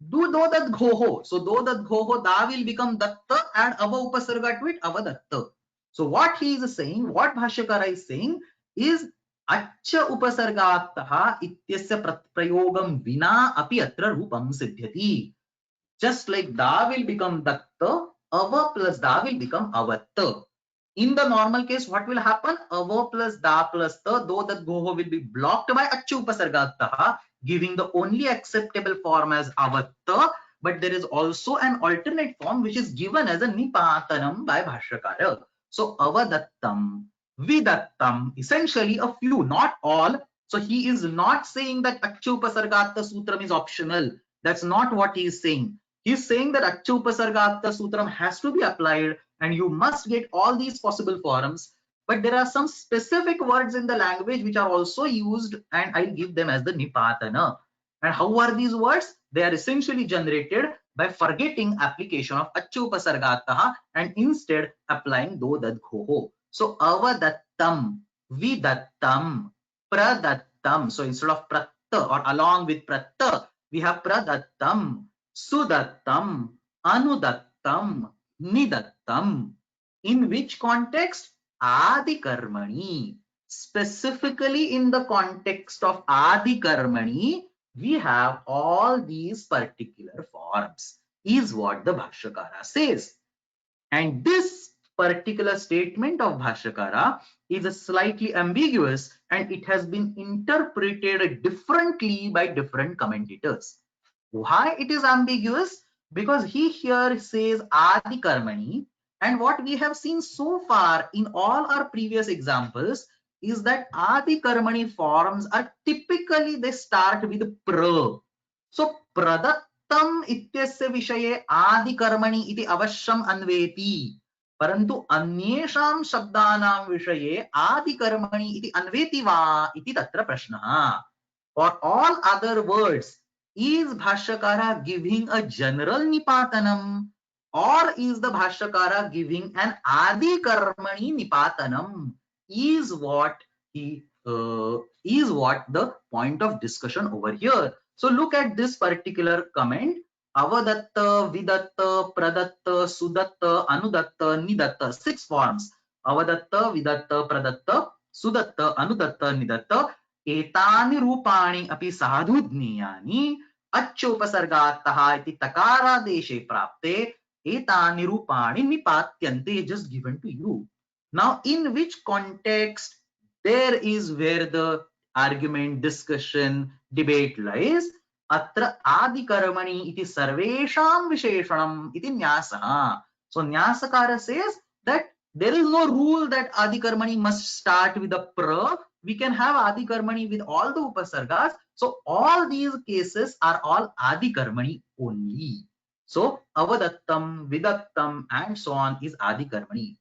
Do dadghoho. So do dadghoho, da will become datta and ava upasarga to it, avadatta. So what he is saying, what Bhashyakara is saying is accha upasargattaha ityasya prayogam vina api atra rupam siddhyati. Just like da will become datta, ava plus da will become avatta. In the normal case, what will happen? Ava plus da plus ta, though that goho will be blocked by accha upasargattaha, giving the only acceptable form as avatta. But there is also an alternate form which is given as a nipatanam by Bhashyakara. So avadattam, vidattam, essentially a few, not all. So he is not saying that accha upasargatta sutram is optional. That's not what he is saying. He is saying that accha upasargatta sutram has to be applied and you must get all these possible forms. But there are some specific words in the language which are also used, and I'll give them as the nipatana. And how are these words? They are essentially generated by forgetting application of accha upasargattaha and instead applying do dadghoho. So avadattam, vidattam, pradattam. So instead of pratta or along with pratta, we have pradattam, sudattam, anudattam, nidattam. In which context? Adi karmani. Specifically in the context of adi karmani, we have all these particular forms, is what the Bhashyakara says. And this particular statement of Bhashyakara is slightly ambiguous and it has been interpreted differently by different commentators. Why it is ambiguous? Because he here says adi karmani, and what we have seen so far in all our previous examples is that adi karmani forms are typically, they start with pra. So pradattam ityasya vishaye adi karmani iti avashyam anveti, parantu anyesham shabdanam vishaye adi karmani iti anveti va iti tatra prashnaha. For all other words, is Bhashyakara giving a general nipatanam, or is the Bhashyakara giving an adi karmani nipatanam, is what he is what the point of discussion over here. So look at this particular comment. Avadatta, Vidatta, Pradatta, Sudatta, Anudatta, Nidatta. 6 forms. Avadatta, Vidatta, Pradatta, Sudatta, Anudatta, Nidatta. Etani रूपाणि अपि साधु ज्ञेयानि अच्छोपसर्गात्तः इति तकारादेशे प्राप्ते etani रूपाणि निपात्यन्ते. Just given to you. Now, in which context there is where the argument, discussion, debate lies. Atra adikarmani iti sarvesham visheshanam iti nyasah. So Nyasakara says that there is no rule that adikarmani must start with a pra. We can have adikarmani with all the upasargas. So all these cases are all adikarmani only. So avadattam, vidattam and so on is adikarmani.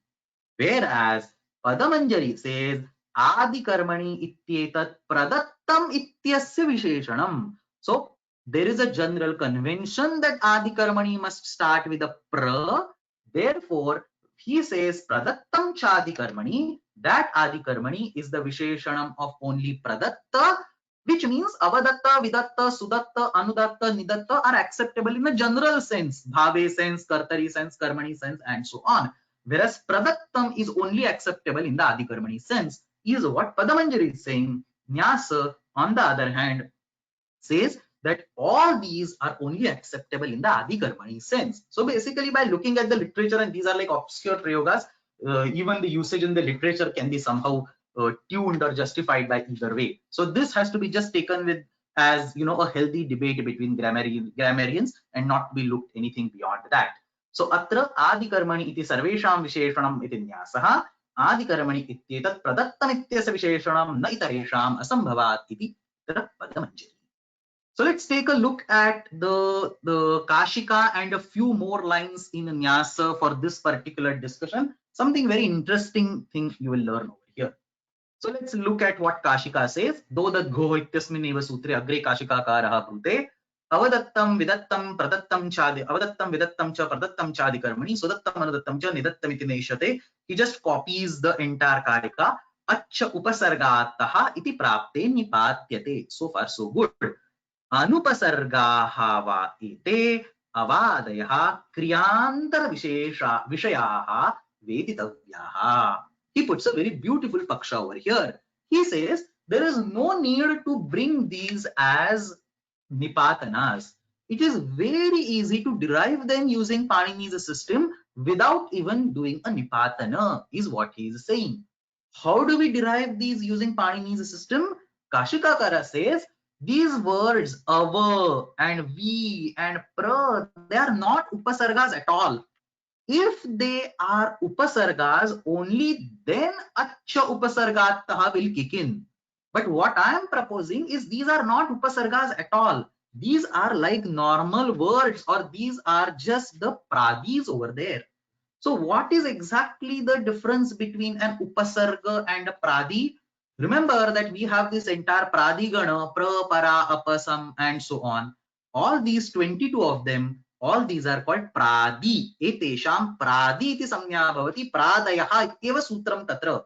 Whereas Padamanjari says Adi Karmani ityetat pradattam ityasya visheshanam. So there is a general convention that Adi Karmani must start with a pra. Therefore, he says pradattam chadi karmani. That Adi Karmani is the visheshanam of only pradatta, which means avadatta, vidatta, sudatta, anudatta, nidatta are acceptable in a general sense, bhave sense, kartari sense, karmani sense, and so on. Whereas pradattam is only acceptable in the adikarmani sense, is what Padamanjari is saying. Nyasa, on the other hand, says that all these are only acceptable in the adikarmani sense. So basically, by looking at the literature, and these are like obscure prayogas, even the usage in the literature can be somehow tuned or justified by either way. So this has to be just taken with as a healthy debate between grammarians and not be looked anything beyond that. So atra adikarmani iti sarvesham visheshanam iti nyasah adikarmani ityetat pradattam ityasya visheshanam na itaresham asambhavat iti Padamanjari. So let's take a look at the Kashika and a few more lines in Nyasa for this particular discussion. Something very interesting thing you will learn over here. So let's look at what Kashika says. Dodad gho ityasmin eva sutre agre Kashika karaha brute avadattam vidattam pradattam chadi avadattam vidattam cha pradattam chadi karmani sudattam anudattam cha nidattam iti neshate. He just copies the entire karika. Accha upasargattaha iti prapte nipatyate. So far so good. अनुपसर्गाः वा एते अवादयः क्रियान्तर विषयाः वेदितव्याः. He puts a very beautiful paksha over here. He says there is no need to bring these as nipatanas. It is very easy to derive them using Panini's system without even doing a nipatana, is what he is saying. How do we derive these using Panini's system? Kashikakara says these words ava and vi and pra, they are not upasargas at all. If they are upasargas, only then accha upasargattaha will kick in. But what I am proposing is these are not upasargas at all. These are like normal words, or these are just the pradis over there. So what is exactly the difference between an upasarga and a pradi? Remember that we have this entire pradigana, pra, para, apasam, and so on. All these 22 of them, all these are called pradi. Etesham pradi iti samnya bhavati pradayaha ityeva sutram tatra.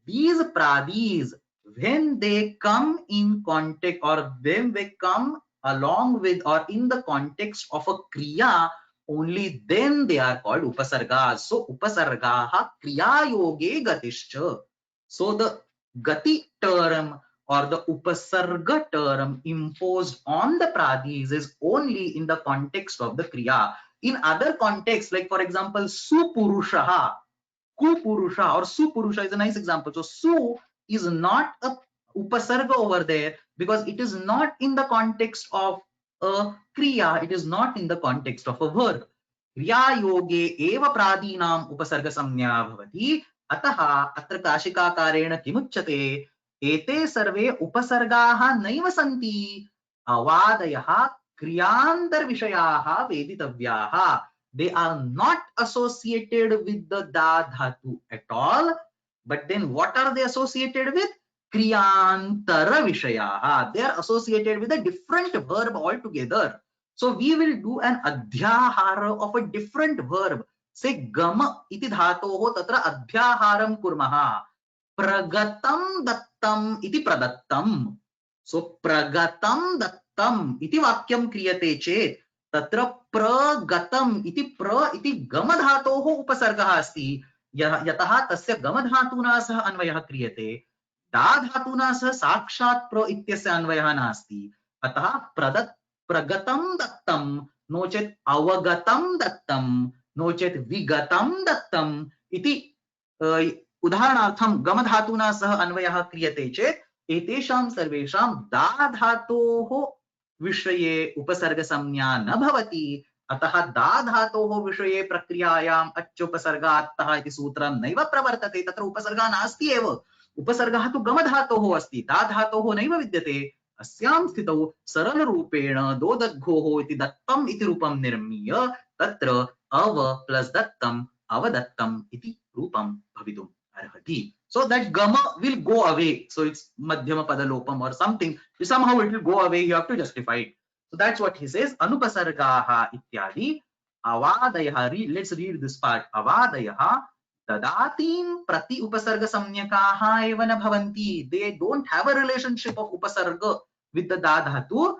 These pradis, when they come in context, or when they come along with or in the context of a kriya, only then they are called upasargas. So upasargaha kriya yoge gatischa. So the gati term or the upasarga term imposed on the pradis is only in the context of the kriya. In other contexts, like for example, supurushaha, kupurusha or supurusha is a nice example. So su is not a upasarga over there because it is not in the context of a kriya, it is not in the context of a verb. Kriya yoge eva pradinam upasarga samnya bhavati. Ataha atra kashikakarena kimuchyate ete sarve upasargaha naiva santi avadayaha kriyantar vishayaha veditavyaha. They are not associated with the da dhatu at all. But then what are they associated with? Kriyantara vishayaha. They are associated with a different verb altogether. So we will do an adhyahara of a different verb. Say gama iti dhatoho tatra adhyaharam kurmaha. प्रगतं दत्तम इति प्रदत्तम. सो प्रगतं दत्तम इति वाक्यं क्रियते चेत् तत्र प्रगतम इति प्र इति गम धातोः उपसर्गः अस्ति. यतः तस्य गम धातुना सह अन्वयः क्रियते, दा धातुना सह साक्षात् प्र इत्यस्य अन्वयः नास्ति. अतः प्रगतं दत्तम नो चेत् अवगतं दत्तम नो चेत् विगतं दत्तम इति उदाहरणार्थं गम धातुना सह अन्वयः क्रियते चेत् एतेषां सर्वेषां दा धातोः विषये उपसर्गसंज्ञा न भवति. अतः दा धातोः विषये प्रक्रियायाम् अच्युपसर्गात्तः इति सूत्रं नैव प्रवर्तते. तत्र उपसर्गः नास्ति एव. उपसर्गः तु गम धातोः अस्ति, दा धातोः नैव विद्यते. अस्यां स्थितौ सरलरूपेण दोदद्घोः इति दत्तम् इति रूपं निर्मीय तत्र अव प्लस दत्तम् अवदत्तम् इति रूपं भवितुम् arhati. So that gama will go away. So it's madhyama padalopam or something. Somehow it will go away. You have to justify it. So that's what he says. Anupasargaha ityadi avadayaha. Let's read this part. Avadayaha dadatim prati upasarga samnyakaha eva na bhavanti. They don't have a relationship of upasarga with the dadhatu.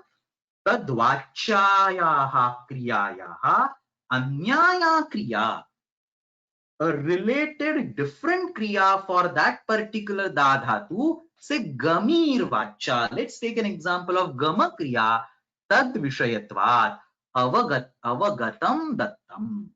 Tadvachayaha kriyayaha anyaya kriya. A related different kriya for that particular da dhatu, say gamir vacha. Let's take an example of gama kriya. Tad vishayatvat avagatam dattam.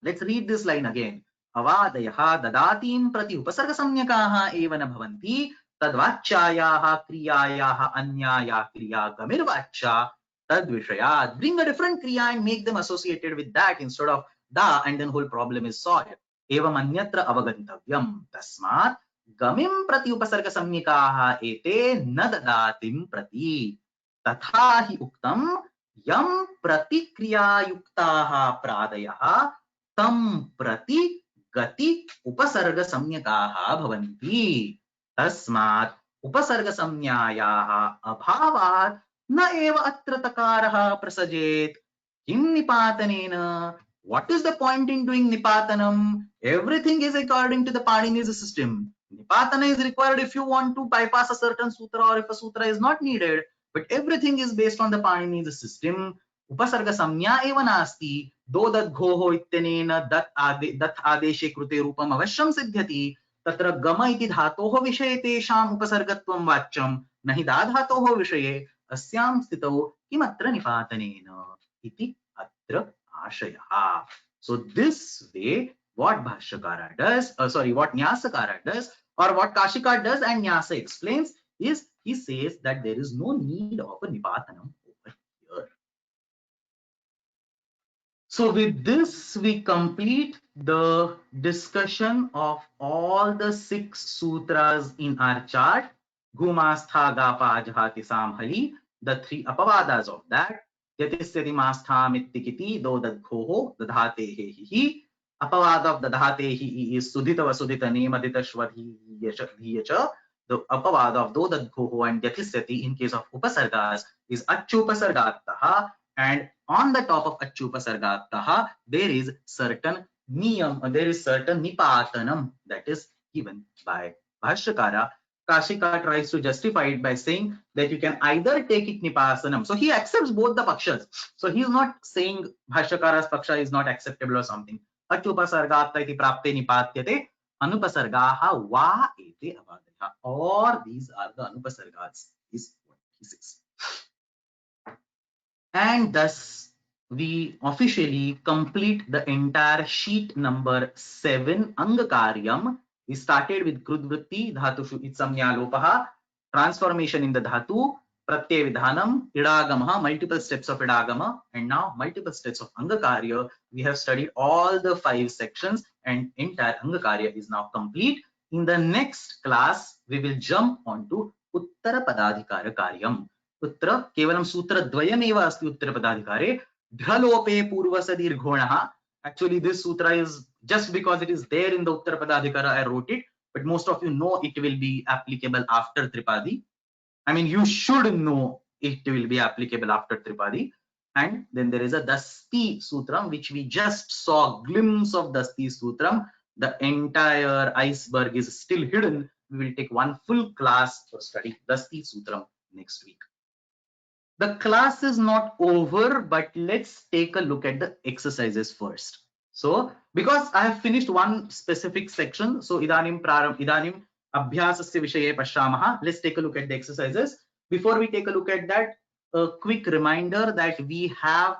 Let's read this line again. Avadayaha dadatim prati upasarga samnyakaha eva na bhavanti tadvachayaha kriyayaha anyaya kriya gamir vacha tad vishayat. Bring a different kriya and make them associated with that instead of da, and then whole problem is solved. एवं अन्यत्र अवगन्तव्यम्. तस्मात् गमिं प्रति उपसर्ग संज्ञकाः एते न ददातिं प्रति. तथा हि उक्तं यं प्रतिक्रियायुक्ताः प्रादयः तं प्रति गति उपसर्ग संज्ञकाः भवन्ति. तस्मात् उपसर्ग संज्ञायाः अभावात् न एव अत्र तकारः प्रसजेत्. किं निपातनेन? What is the point in doing nipatanam? Everything is according to the Panini's system. Nipatana is required if you want to bypass a certain sutra or if a sutra is not needed. But everything is based on the Panini's system. Upasarga samnya eva nasti. Do dat ghoho ittenena dat adeshe krute rupam avashyam siddhyati. Tatra gama iti dhatoho vishaye tesham upasargatvam vachyam. Nahi da dhatoho vishaye asyam stitau kimatra nipatanena iti atra ashaya. So this way, what Bhashyakara does, what Nyasakara does, or what Kashika does and Nyasa explains, is he says that there is no need of a Nipatanam over here. So with this, we complete the discussion of all the 6 sutras in our chart. Ghumastha Gapa Jahati Samhali, the 3 apavadas of that. Yatisyati masthamittikiti do dadghoho dadhatehe hi. Apavada of dadhatehi is sudhita vasudhita nemadita shvadhiyacha. The apavada of do dadghoho and yatisyati in case of upasargas is achupasargattaha, and on the top of achupasargattaha there is certain niyam, there is certain nipatanam that is given by Bhashyakara. Kashika tries to justify it by saying that you can either take it nipasanam. So he accepts both the pakshas. So he is not saying Bhashyakara's paksha is not acceptable or something. Achupasargatta iti prapte nipatyate anupasargaha va ete avadaya. Or these are the anupasargas, is what he says. And thus we officially complete the entire sheet number 7 Angakaryam. We started with Krudvritti, Dhatushu Itsamnya Lopaha, transformation in the Dhatu, Pratyaya Vidhanam, Idagama, multiple steps of Idagama, and now multiple steps of Angakarya. We have studied all the 5 sections and entire Angakarya is now complete. In the next class, we will jump onto Uttara Padadhikara Karyam. Uttara Kevalam Sutra Dvayameva Asti Uttara Padadhikare, Dhalope Purvasadirghonaha. Actually, this sutra is just because it is there in the Uttara Padadhikara, I wrote it, but most of you know it will be applicable after Tripadi. I mean, you should know it will be applicable after Tripadi. And then there is a Dasti Sutram, which we just saw a glimpse of Dasti Sutram. The entire iceberg is still hidden. we will take one full class for studying Dasti Sutram next week. The class is not over, but let's take a look at the exercises first. So, because I have finished one specific section, so idanim abhyasasya vishaye pashyamaha. Let's take a look at the exercises. Before we take a look at that, a quick reminder that we have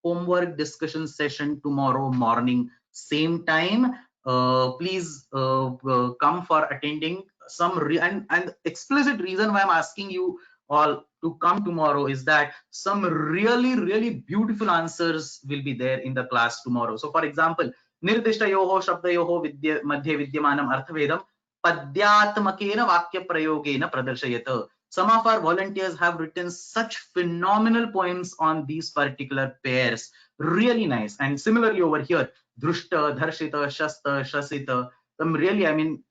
homework discussion session tomorrow morning, same time. Please come for attending. And explicit reason why I'm asking you all to come tomorrow is that some really beautiful answers will be there in the class tomorrow. So for example, nirdishtayoho shabdayoho madhye vidyamanam arthavedam padyatmakena vakya prayogena pradarshayata. Some of our volunteers have written such phenomenal poems on these particular pairs. Really nice. And similarly over here, drushta, dharshita, shasta, shasita. Really, I mean,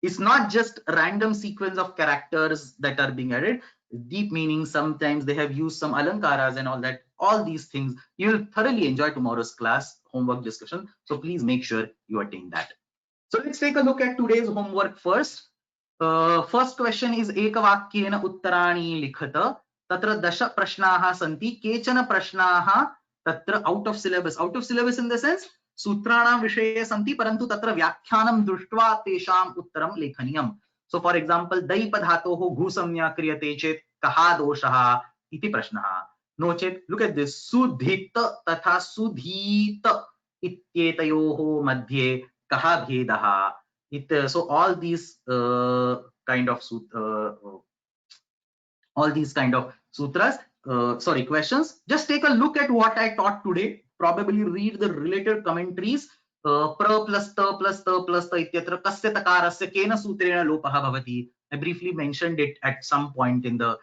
it's not just a random sequence of characters that are being added. Deep meaning, sometimes they have used some alankaras and all that. All these things, you will thoroughly enjoy tomorrow's class homework discussion. So please make sure you attend that. So let's take a look at today's homework first. First question is ekavakyena uttarani likhata. Tatra dasha prashnaha santi. Kechana prashnaha tatra out of syllabus. Out of syllabus in the sense सूत्राणां विषये सन्ति परन्तु तत्र व्याख्यानं दृष्ट्वा तेषाम् उत्तरं लेखनीयम्. सो फॉर एग्जांपल दैप धातोः घुसंज्ञा क्रियते चेत् कः दोषः इति प्रश्नः. नो चेत् लुक एट दिस सुधित तथा सुधीत इत्येतयोः मध्ये कः भेदः. So all these kind of sutras, questions. Just take a look at what I taught today. Probably read the related commentaries. Pra plus ta plus ta plus ta ityatra kasya takarasya kena sutrena lopah bhavati. I briefly mentioned it at some point in the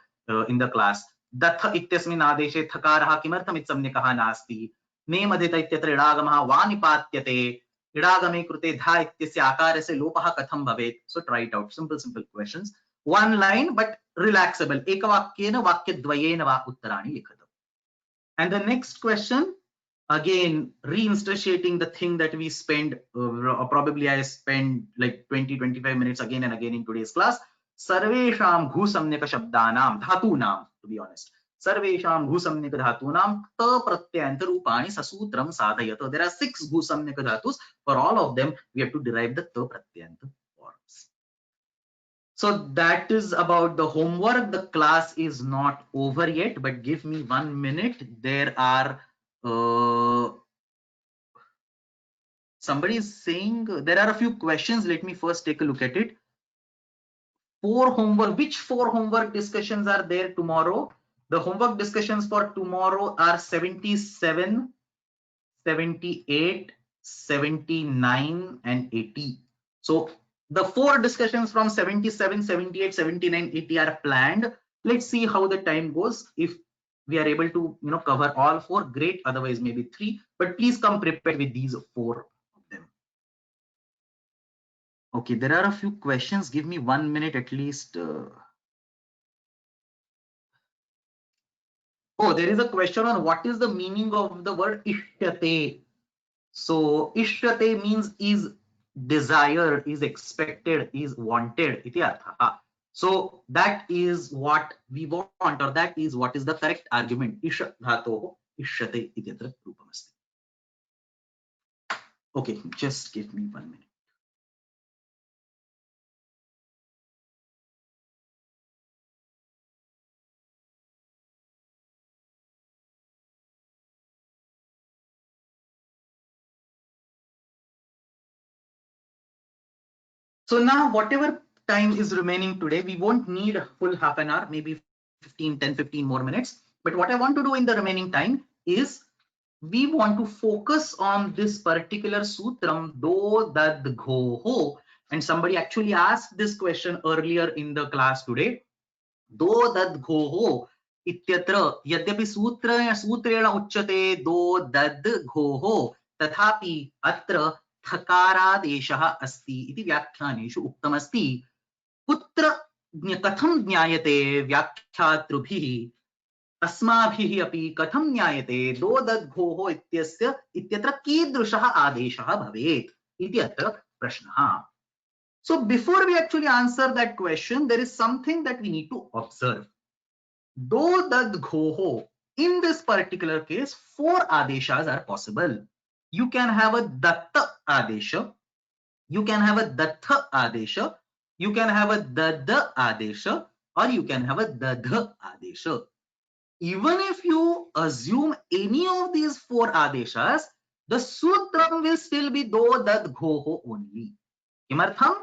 class. Datha ityasmin adeshe thakarah kimartham itsamnyakah nasti. Ne madhita ityatra idagamah vanipatyate. Idagame krute dha ityasya akarasya lopah katham bhavet. So try it out. Simple questions. One line but relaxable. Ekavakyena vakyadvayena va uttarani likhata. And the next question, again reinstantiating the thing that we spend probably I spend like 20-25 minutes again and again in today's class. Sarvesham ghusamnyaka shabdanam dhatunam, to be honest, sarvesham ghusamnyaka dhatunam ta pratyayanta rupani sasutram sadhayata. There are 6 ghusamnyaka dhatus. For all of them we have to derive the ta pratyayanta forms. So that is about the homework. The class is not over yet, but give me 1 minute. There are somebody is saying there are a few questions. Let me first take a look at it. 4 homework. Which 4 homework discussions are there tomorrow? The homework discussions for tomorrow are 77, 78, 79 and 80. So the 4 discussions from 77, 78, 79, 80 are planned. Let's see how the time goes. If we are able to cover all 4, great. Otherwise maybe 3, but please come prepared with these 4 of them. Okay, there are a few questions. Give me 1 minute at least. Oh, there is a question on what is the meaning of the word ishyate. So ishyate means is desired, is expected, is wanted iti artha. So that is what we want, or that is what is the correct argument. Ish dhatoh ishyate ityatra rupamasti. Okay, just give me 1 minute. So now whatever time is remaining today, we won't need a full half an hour, maybe 10-15 more minutes. But what I want to do in the remaining time is we want to focus on this particular sutram, do dad gho ho. And somebody actually asked this question earlier in the class today. Do dad gho ho ityatra yadyapi sutrena uchyate do dad gho ho tathapi atra थकारादेशः अस्ति इति व्याख्यानेषु उक्तमस्ति. कुत्र कथं ज्ञायते व्याख्यातृभिः अस्माभिः अपि कथं ज्ञायते दो दद्घोः इत्यस्य इत्यत्र कीदृशः आदेशः भवेत् इति अत्र प्रश्नः. So before we actually answer that question, there is something that we need to observe. Do, dad, ghoho. In this particular case, 4 adeshas are possible. You can have a datta adesha, you can have a dattha adesha, you can have a dadda adesha, or you can have a dadha adesha. Even if you assume any of these 4 adeshas, the sutram will still be do, dad, ghoho only. किमर्थम्?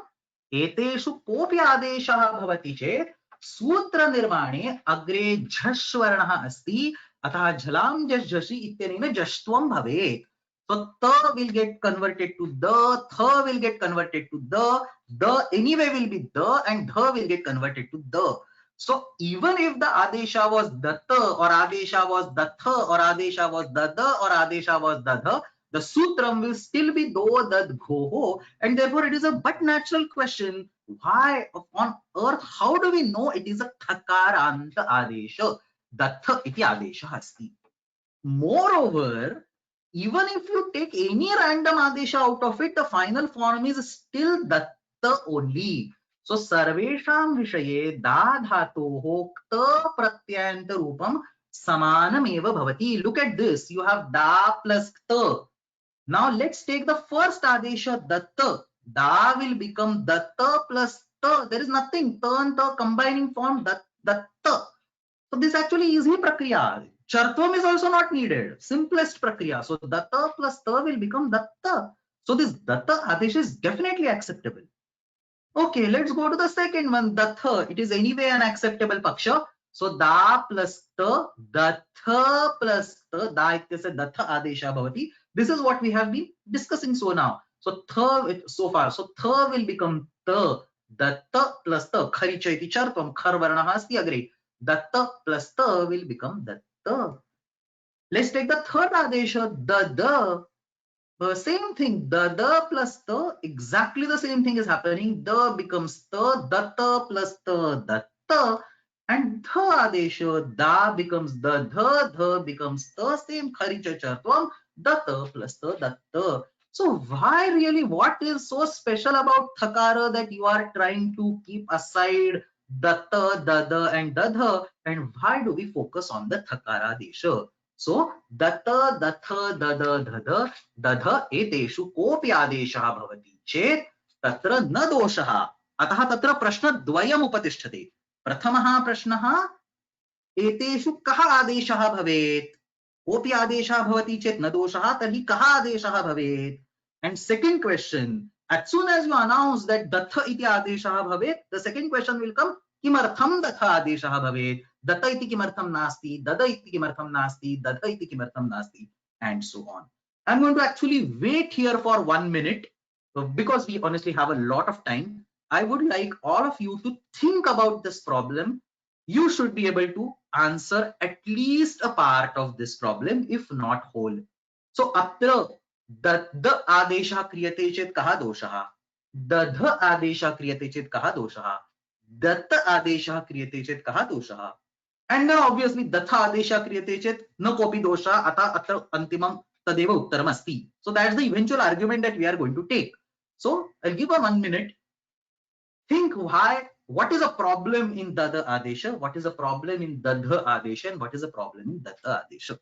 एतेषु कोऽपि आदेशः भवति चेत् सूत्रनिर्माणे अग्रे झष् वर्णः अस्ति, अतः झलां झष् झषि इत्यनेन झष्ट्वं भवेत्. So ta will get converted to the, tha will get converted to the anyway will be the, and dha will get converted to the. So even if the adesha was datta, or adesha was datha, or adesha was dada, or adesha was dadha, the sutram will still be do, dad, ghoho, and therefore it is a but natural question. Why on earth, how do we know it is a thakaranta adesha? Datha iti adesha asti. Moreover, even if you take any random adesha out of it, the final form is still datta only. So sarvesham vishaye da dhatoho kta pratyayanta rupam samanam eva bhavati. Look at this. You have da plus kta. Now let's take the first adesha datta. Da will become datta plus ta. There is nothing. Ta and ta combining form datta. So this actually easy prakriya. Chartvam is also not needed. Simplest prakriya. So datta plus ta will become datta. So this datta adesha is definitely acceptable. Okay, let's go to the second one, datha. It is anyway an acceptable paksha. So da plus ta, datha plus ta, da ityasya datha adesha bhavati. This is what we have been discussing so now. So tha so far. So tha will become ta, datta plus ta. Kharicha iti chartvam, khar varnah asti agre. Datta plus ta will become datta. Let's take the third adesha, the. Same thing, the plus the, exactly the same thing is happening. The becomes the plus the, datta, and the adesha, da becomes the becomes the, same kharicha chartvam, datta plus the, datta. So why really, what is so special about thakara that you are trying to keep aside datta, dada and dadha, and why do we focus on the thakara adesha? So datta, datha, dada, dhada, दध एतेषु कोऽपि आदेशः भवति चेत् तत्र न दोषः. अतः तत्र प्रश्नद्वयम् उपतिष्ठते. प्रथमः प्रश्नः, एतेषु कः आदेशः भवेत्? कोऽपि आदेशः भवति चेत् न दोषः, तर्हि कः आदेशः भवेत्? And second question, as soon as you announce that datha iti adeshah bhavet, the second question will come, किमर्थं datha adeshah bhavet? Datta iti किमर्थं नास्ति, dada iti किमर्थं नास्ति, dadha iti किमर्थं नास्ति, and so on. I'm going to actually wait here for 1 minute because we honestly have a lot of time. I would like all of you to think about this problem. You should be able to answer at least a part of this problem, if not whole. So, atra the adesha kriyate chet kaha doshaha, dadha adesha kriyate chet kaha doshaha, datta adesha kriyate chet kaha doshaha, and then obviously datha adesha kriyate chet na kopi dosha, ata atra antimam tadeva uttaram asti. So that's the eventual argument that we are going to take. So I'll give a 1 minute. Think what is a problem in dada adesha, what is a problem in dadha adesha, and what is a problem in datta adesha.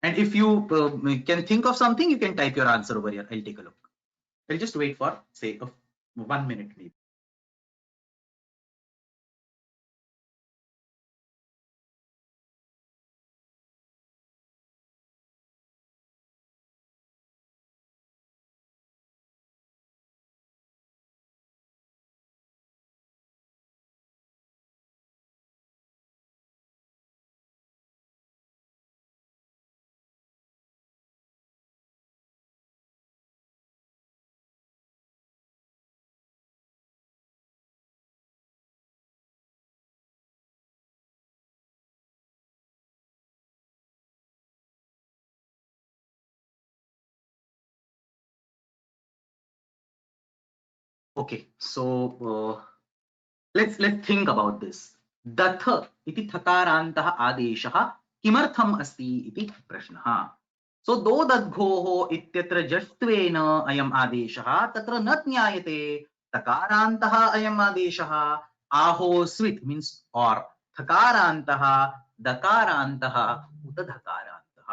And if you can think of something, you can type your answer over here. I'll take a look. I'll just wait for, say, 1 minute maybe. Okay, so let's think about this. Datha iti thakarantah adeshah kimartham asti iti prashnah. सो दो दद्घोः इत्यत्र जष्ट्वेन अयम् आदेशः तत्र न ज्ञायते तकारान्तः अयम् आदेशः आहोस्वित् means और थकारान्तः दकारान्तः उत धकारान्तः.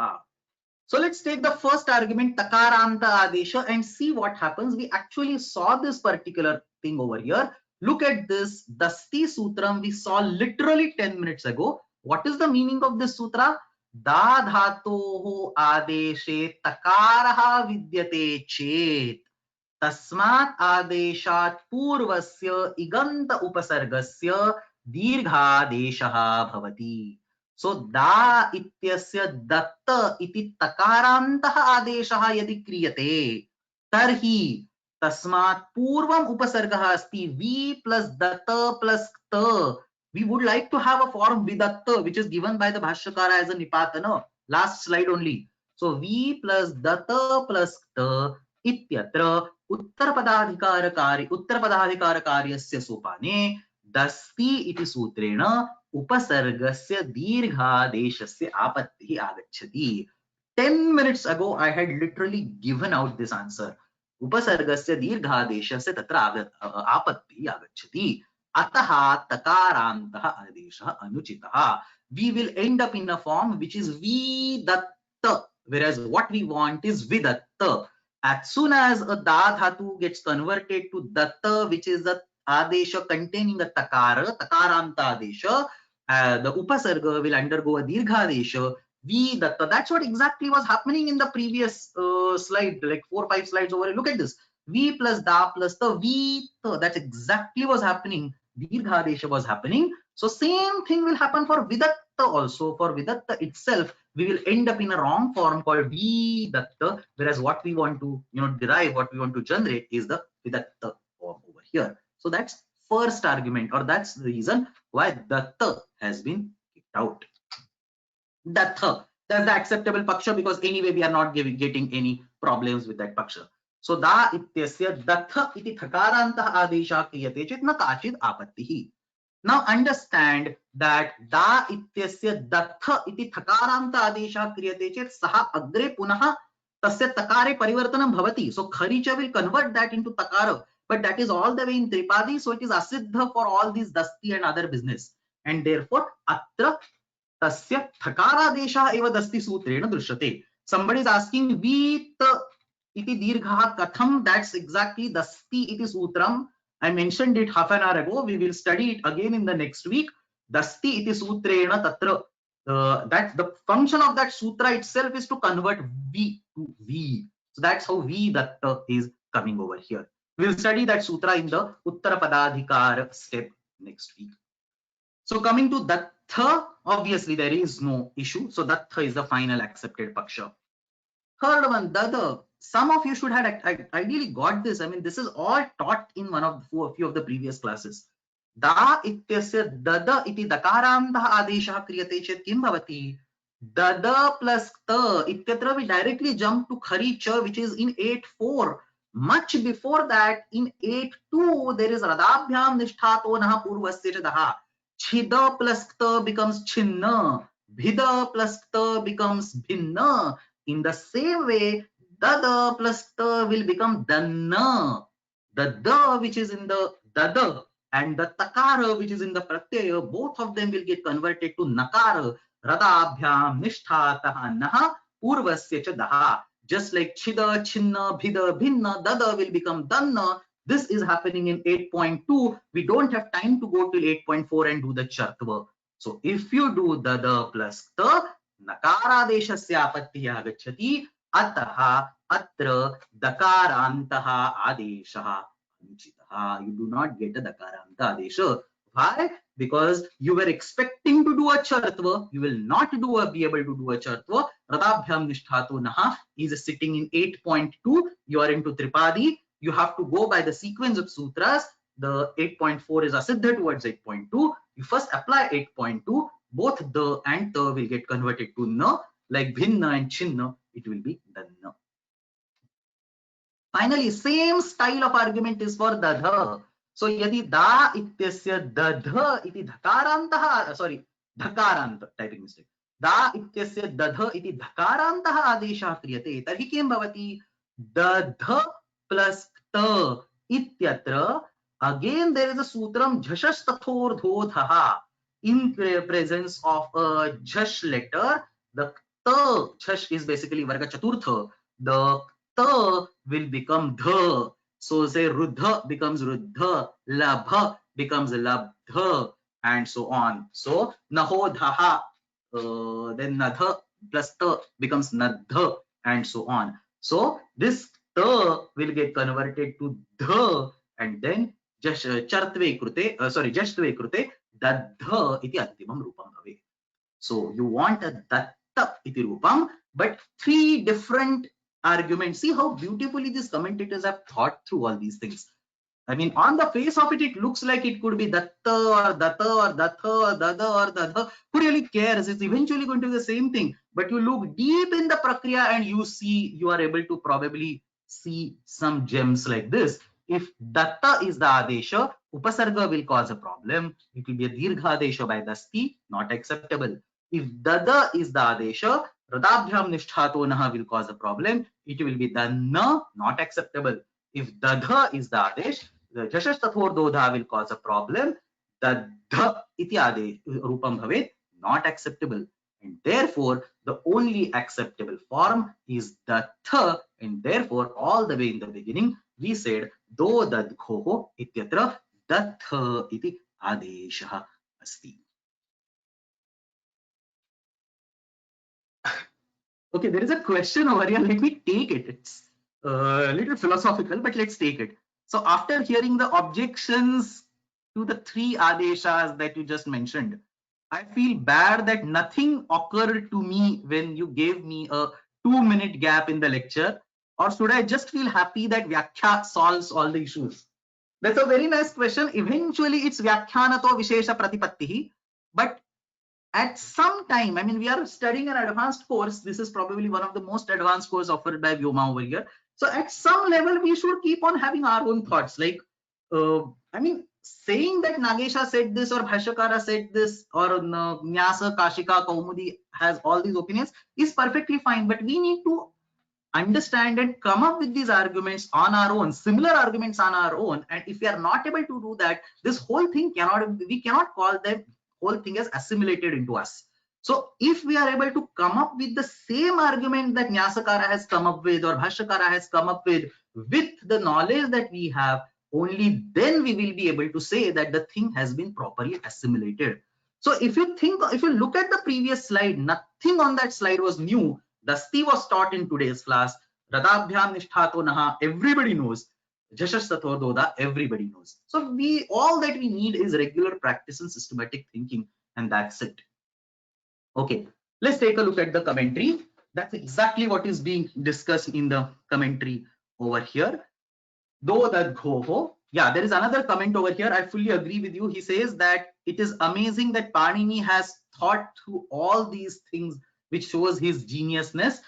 So let's take the first argument takaranta adesha and see what happens. We actually saw this particular thing over here. Look at this Dasti Sutram we saw literally 10 minutes ago. What is the meaning of this sutra? Da dhatoho adeshe takaraha vidyate chet तस्मात् आदेशात् पूर्वस्य इगन्त उपसर्गस्य दीर्घादेशः भवति. सो दा इत्यस्य दत्त इति तकारान्तः आदेशः यदि क्रियते तर्हि तस्मात् पूर्वम् उपसर्गः अस्ति वि प्लस दत्त प्लस त. We would like to have a form vidatta which is given by the Bhashyakara as a nipatana. Last slide only. So v plus datta plus ta इत्यत्र उत्तरपदाधिकारकार्यस्य सोपाने दस्ति इति सूत्रेण उपसर्गस्य दीर्घादेशस्य आपत्तिः आगच्छति. 10 minutes ago I had literally given out this answer. उपसर्गस्य दीर्घादेशस्य तत्र आपत्तिः आगच्छति. अतः तकारान्तः आदेशः अनुचितः. We will end up in a form which is vidatta, whereas what we want is vidatta. As soon as a da dhatu gets converted to datta, which is the adesha containing a takara, takaranta adesha, the upasarga will undergo a dirghadesha, v datta. That's what exactly was happening in the previous slide, like 4 or 5 slides over. Look at this. V plus da plus the v. That's exactly what's happening. Dirghadesha was happening. So same thing will happen for vidatta also. For vidatta itself, we will end up in a wrong form called vidatta, whereas what we want to derive, what we want to generate is the vidatta form over here. So that's first argument, or that's the reason why datta has been kicked out. Datta, that's the acceptable paksha, because anyway we are not getting any problems with that paksha. So da ityasya datta iti thakarantah adesha kriyate chet na kachid apattihi. Now understand that da ityasya dattha iti thakaranta adesha kriyate chet saha agre punah tasya takare parivartanam bhavati. So kharicha will convert that into takara, but that is all the way in Tripadi, so it is asiddha for all these dasti and other business, and therefore atra tasya thakaradesha eva dasti sutrena drishyate. Somebody is asking vit iti dirgha katham. That's exactly dasti iti sutram. I mentioned it half an hour ago. We will study it again in the next week. Dasti iti sutrena tatra. That the function of that sutra itself is to convert V to V. So that's how V datta is coming over here. We'll study that sutra in the Uttarapadadhikara step next week. So coming to dattha, obviously there is no issue. So dattha is the final accepted paksha. Third one, dada. Some of you should have ideally got this. I mean, this is all taught in one of a few of the previous classes. Da ityasya dada iti dakarantah adeshah kriyate chet kim bhavati? Dada plus ta ityatra we directly jump to kharicha, which is in 8.4. Much before that, in 8.2, there is radabhyam nishthato naha purvasya cha daha. Chida plus ta becomes chinna. Bhida plus ta becomes bhinna. In the same way, dada plus ta will become danna. The da which is in the dada and the takara which is in the pratyaya, both of them will get converted to nakara. Radabhyam nishthatah naha purvasya cha daha. Just like chida, chinna, bhida, bhinna, dada will become danna. This is happening in 8.2. We don't have time to go till 8.4 and do the chartva. So if you do dada plus ta, nakaradeshasya apattihi agacchati. Ataha atra dakarantaha adeshaha anuchitaha. You do not get a dakaranta adesha. Why? Because you were expecting to do a chartva, you will not be able to do a chartva. Radabhyam nishthato naha is sitting in 8.2. You are into Tripadi. You have to go by the sequence of sutras. The 8.4 is asiddha towards 8.2. You first apply 8.2. Both the and ta will get converted to na, like bhinna and chinna. It will be danna. Finally, same style of argument is for dadha. So yadi da ityasya dadha iti dhakarantah, sorry, dhakaranta, typing mistake. दा इत्यस्य दध इति धकारान्तः आदेशः क्रियते तर्हि किं भवति दध plus त इत्यत्र again there is a sutram jhashasthathordhodhah in presence of a jhash letter. The ta jhash is basically varga chaturtha. The ta will become dha. So say ruddha becomes ruddha, labha becomes labdha, and so on. So nahodhaha, then nadha plus ta becomes nadha, and so on. So this ta will get converted to dha, and then chartve krute, jashtve krute daddha iti antimam rupam bhave. So you want a datta iti rupam, but three different arguments. See how beautifully these commentators have thought through all these things. I mean, on the face of it, it looks like it could be datta or datta or datha or dada or dadha. Who really cares? It's eventually going to be the same thing. But you look deep in the prakriya and you see, you are able to probably see some gems like this. If datta is the adesha, upasarga will cause a problem. It will be a dirgha adesha by dasti, not acceptable. If dada is the adesha, radabhyam nishthato naha will cause a problem. It will be danna, not acceptable. If dadha is the adesh, the jashasthathordodha will cause a problem. The dha iti ade rupam bhavet, not acceptable. And therefore, the only acceptable form is the tha, and therefore, all the way in the beginning, we said do dadghoho ityatra datha iti adeshah asti. Okay, there is a question over here. Let me take it. It's a little philosophical, but let's take it. So after hearing the objections to the three adeshas that you just mentioned, I feel bad that nothing occurred to me when you gave me a 2-minute gap in the lecture. Or should I just feel happy that Vyakhya solves all the issues? That's a very nice question. Eventually, it's Vyakhyanato Vishesha Pratipattihi. But at some time, I mean, we are studying an advanced course. This is probably one of the most advanced course offered by Vyoma over here. So at some level, we should keep on having our own thoughts. Like, I mean, saying that Nagesha said this or Bhashyakara said this or Nyasa, Kashika, Kaumudi has all these opinions is perfectly fine. But we need to understand and come up with these arguments on our own, similar arguments on our own. And if we are not able to do that, this whole thing we cannot call the whole thing as assimilated into us. So if we are able to come up with the same argument that Nyasakara has come up with or Bhashyakara has come up with the knowledge that we have, only then we will be able to say that the thing has been properly assimilated. So if you look at the previous slide, nothing on that slide was new. Dasti was taught in today's class. Radabhyam nishthato naha, everybody knows. Jashasthathordodha, everybody knows. So all that we need is regular practice and systematic thinking, and that's it. Okay, let's take a look at the commentary. That's exactly what is being discussed in the commentary over here. Do dadghoho. Yeah, there is another comment over here. I fully agree with you. He says that it is amazing that Panini has thought through all these things, which shows his geniusness.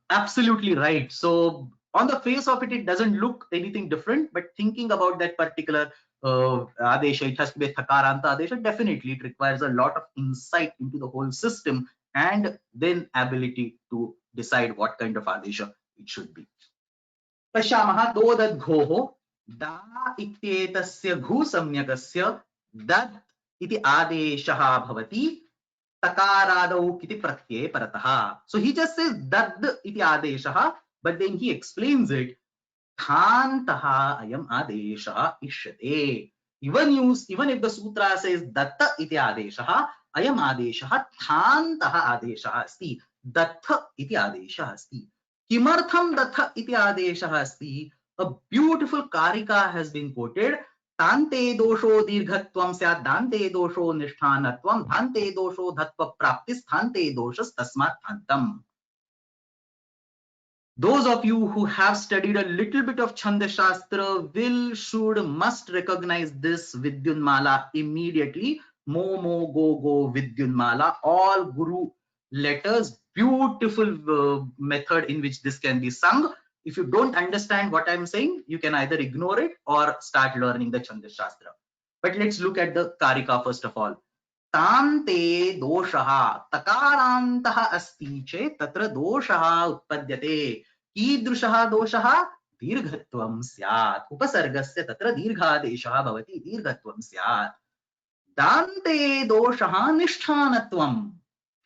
Absolutely right. So on the face of it, it doesn't look anything different, but thinking about that particular adesha, it has to be a thakaranta adesha. Definitely, it requires a lot of insight into the whole system and then ability to decide what kind of adesha it should be. पश्यामः दो दद्घोः दा इत्येतस्य घुसंज्ञकस्य दत् इति आदेशः भवति तकारादौ इति प्रत्यये परतः. So he just says dadd iti adeshah, but then he explains it. Thantah ayam adeshah ishyate. Even if the sutra says datta iti adeshah, ayam adeshah thantah adeshah asti. Dattha iti adeshah asti. Kimartham dattha iti adeshah asti. A beautiful karika has been quoted. तान्ते दोषो दीर्घत्वं स्यात् दान्ते दोषो निष्ठानत्वं धान्ते दोषो धत्व प्राप्तिस् धान्ते दोषस्तस्मात् धान्तम्. Those of you who have studied a little bit of Chanda Shastra must recognize this Vidyunmala immediately. Mo mo go go Vidyunmala, all Guru letters, beautiful method in which this can be sung. If you don't understand what I'm saying, you can either ignore it or start learning the Chanda Shastra. But let's look at the Karika first of all. तान्ते दोषः तकारान्तः अस्ति चेत् तत्र दोषः उत्पद्यते। कीदृशः दोषः? दीर्घत्वं स्यात्। उपसर्गस्य तत्र दीर्घादेशः भवति, दीर्घत्वं स्यात्। दान्ते दोषः निष्ठानत्वं।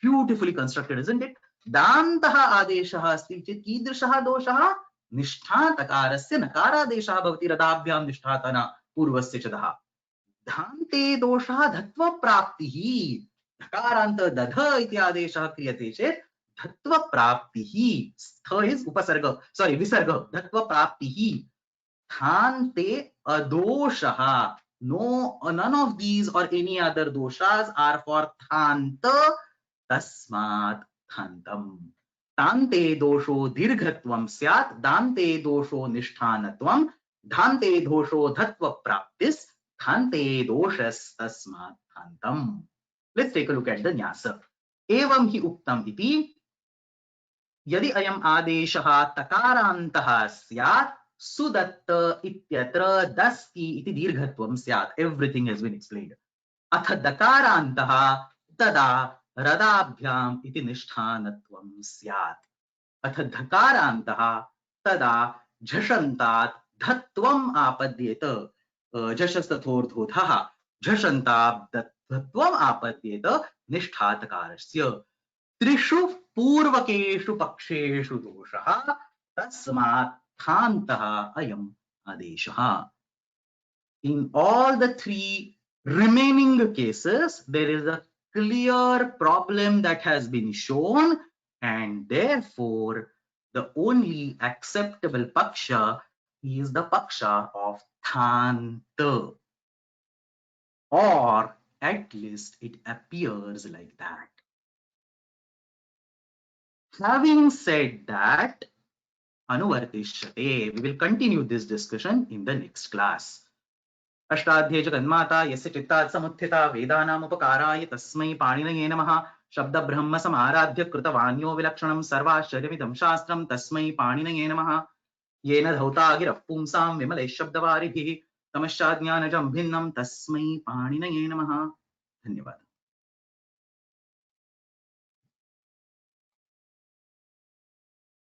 Beautifully constructed, isn't it? दान्तः आदेशः अस्ति चेत् कीदृशः दोषः? निष्ठा तकारस्य नकारादेशः भवति, रदाभ्यां निष्ठातना पूर्वस्य च दः। धान्ते दोषः धत्व प्राप्तिः। धकारान्त दध इति आदेशः क्रियते चेत् धत्व प्राप्तिः, स्थ इज उपसर्ग, सॉरी विसर्ग, धत्व प्राप्तिः। धान्ते अदोषः, no, none of these or any other doshas are for thanta, tasmat thantam। तान्ते दोषो दीर्घत्वं स्यात्, दान्ते दोषो निष्ठानत्वं, धान्ते दोषो धत्व प्राप्तिस्, धान्ते दोषस्तस्मात् थान्तम्। Let's take a look at the न्यास। एवं हि उक्तम् इति यदि अयम् आदेशः तकारान्तः स्यात्, सुदत्त इत्यत्र दस्ति इति दीर्घत्वं स्यात्। Everything has been explained. अथ दकारान्तः तदा रदाभ्याम् इति निष्ठानत्वं स्यात्। अथ धकारान्तः तदा झषन्तात् धत्वम् आपद्येत। झषस्तथोर्धोधः, झषन्तात् धत्वम् आपद्येत निष्ठातकारस्य। त्रिषु पूर्वकेषु पक्षेषु दोषः, तस्मात् थान्तः अयम् आदेशः। In all the three remaining cases, there is a clear problem that has been shown, and therefore the only acceptable paksha is the paksha of thanta, or at least it appears like that. Having said that, anuvartishyate, we will continue this discussion in the next class. Ashtadhyayi जगन्माता यस्य चित्तात् समुत्थिता वेदानामुपकाराय तस्मै पाणिनये नमः। शब्द ब्रह्म समाराध्य कृतवान्यो विलक्षणं सर्वाश्चर्यमिदं शास्त्रं तस्मै पाणिनये नमः। येन धौता गिरः पुंसां विमलैः शब्दवारिभिः तमश्चाज्ञानजं भिन्नं तस्मै पाणिनये नमः। धन्यवाद।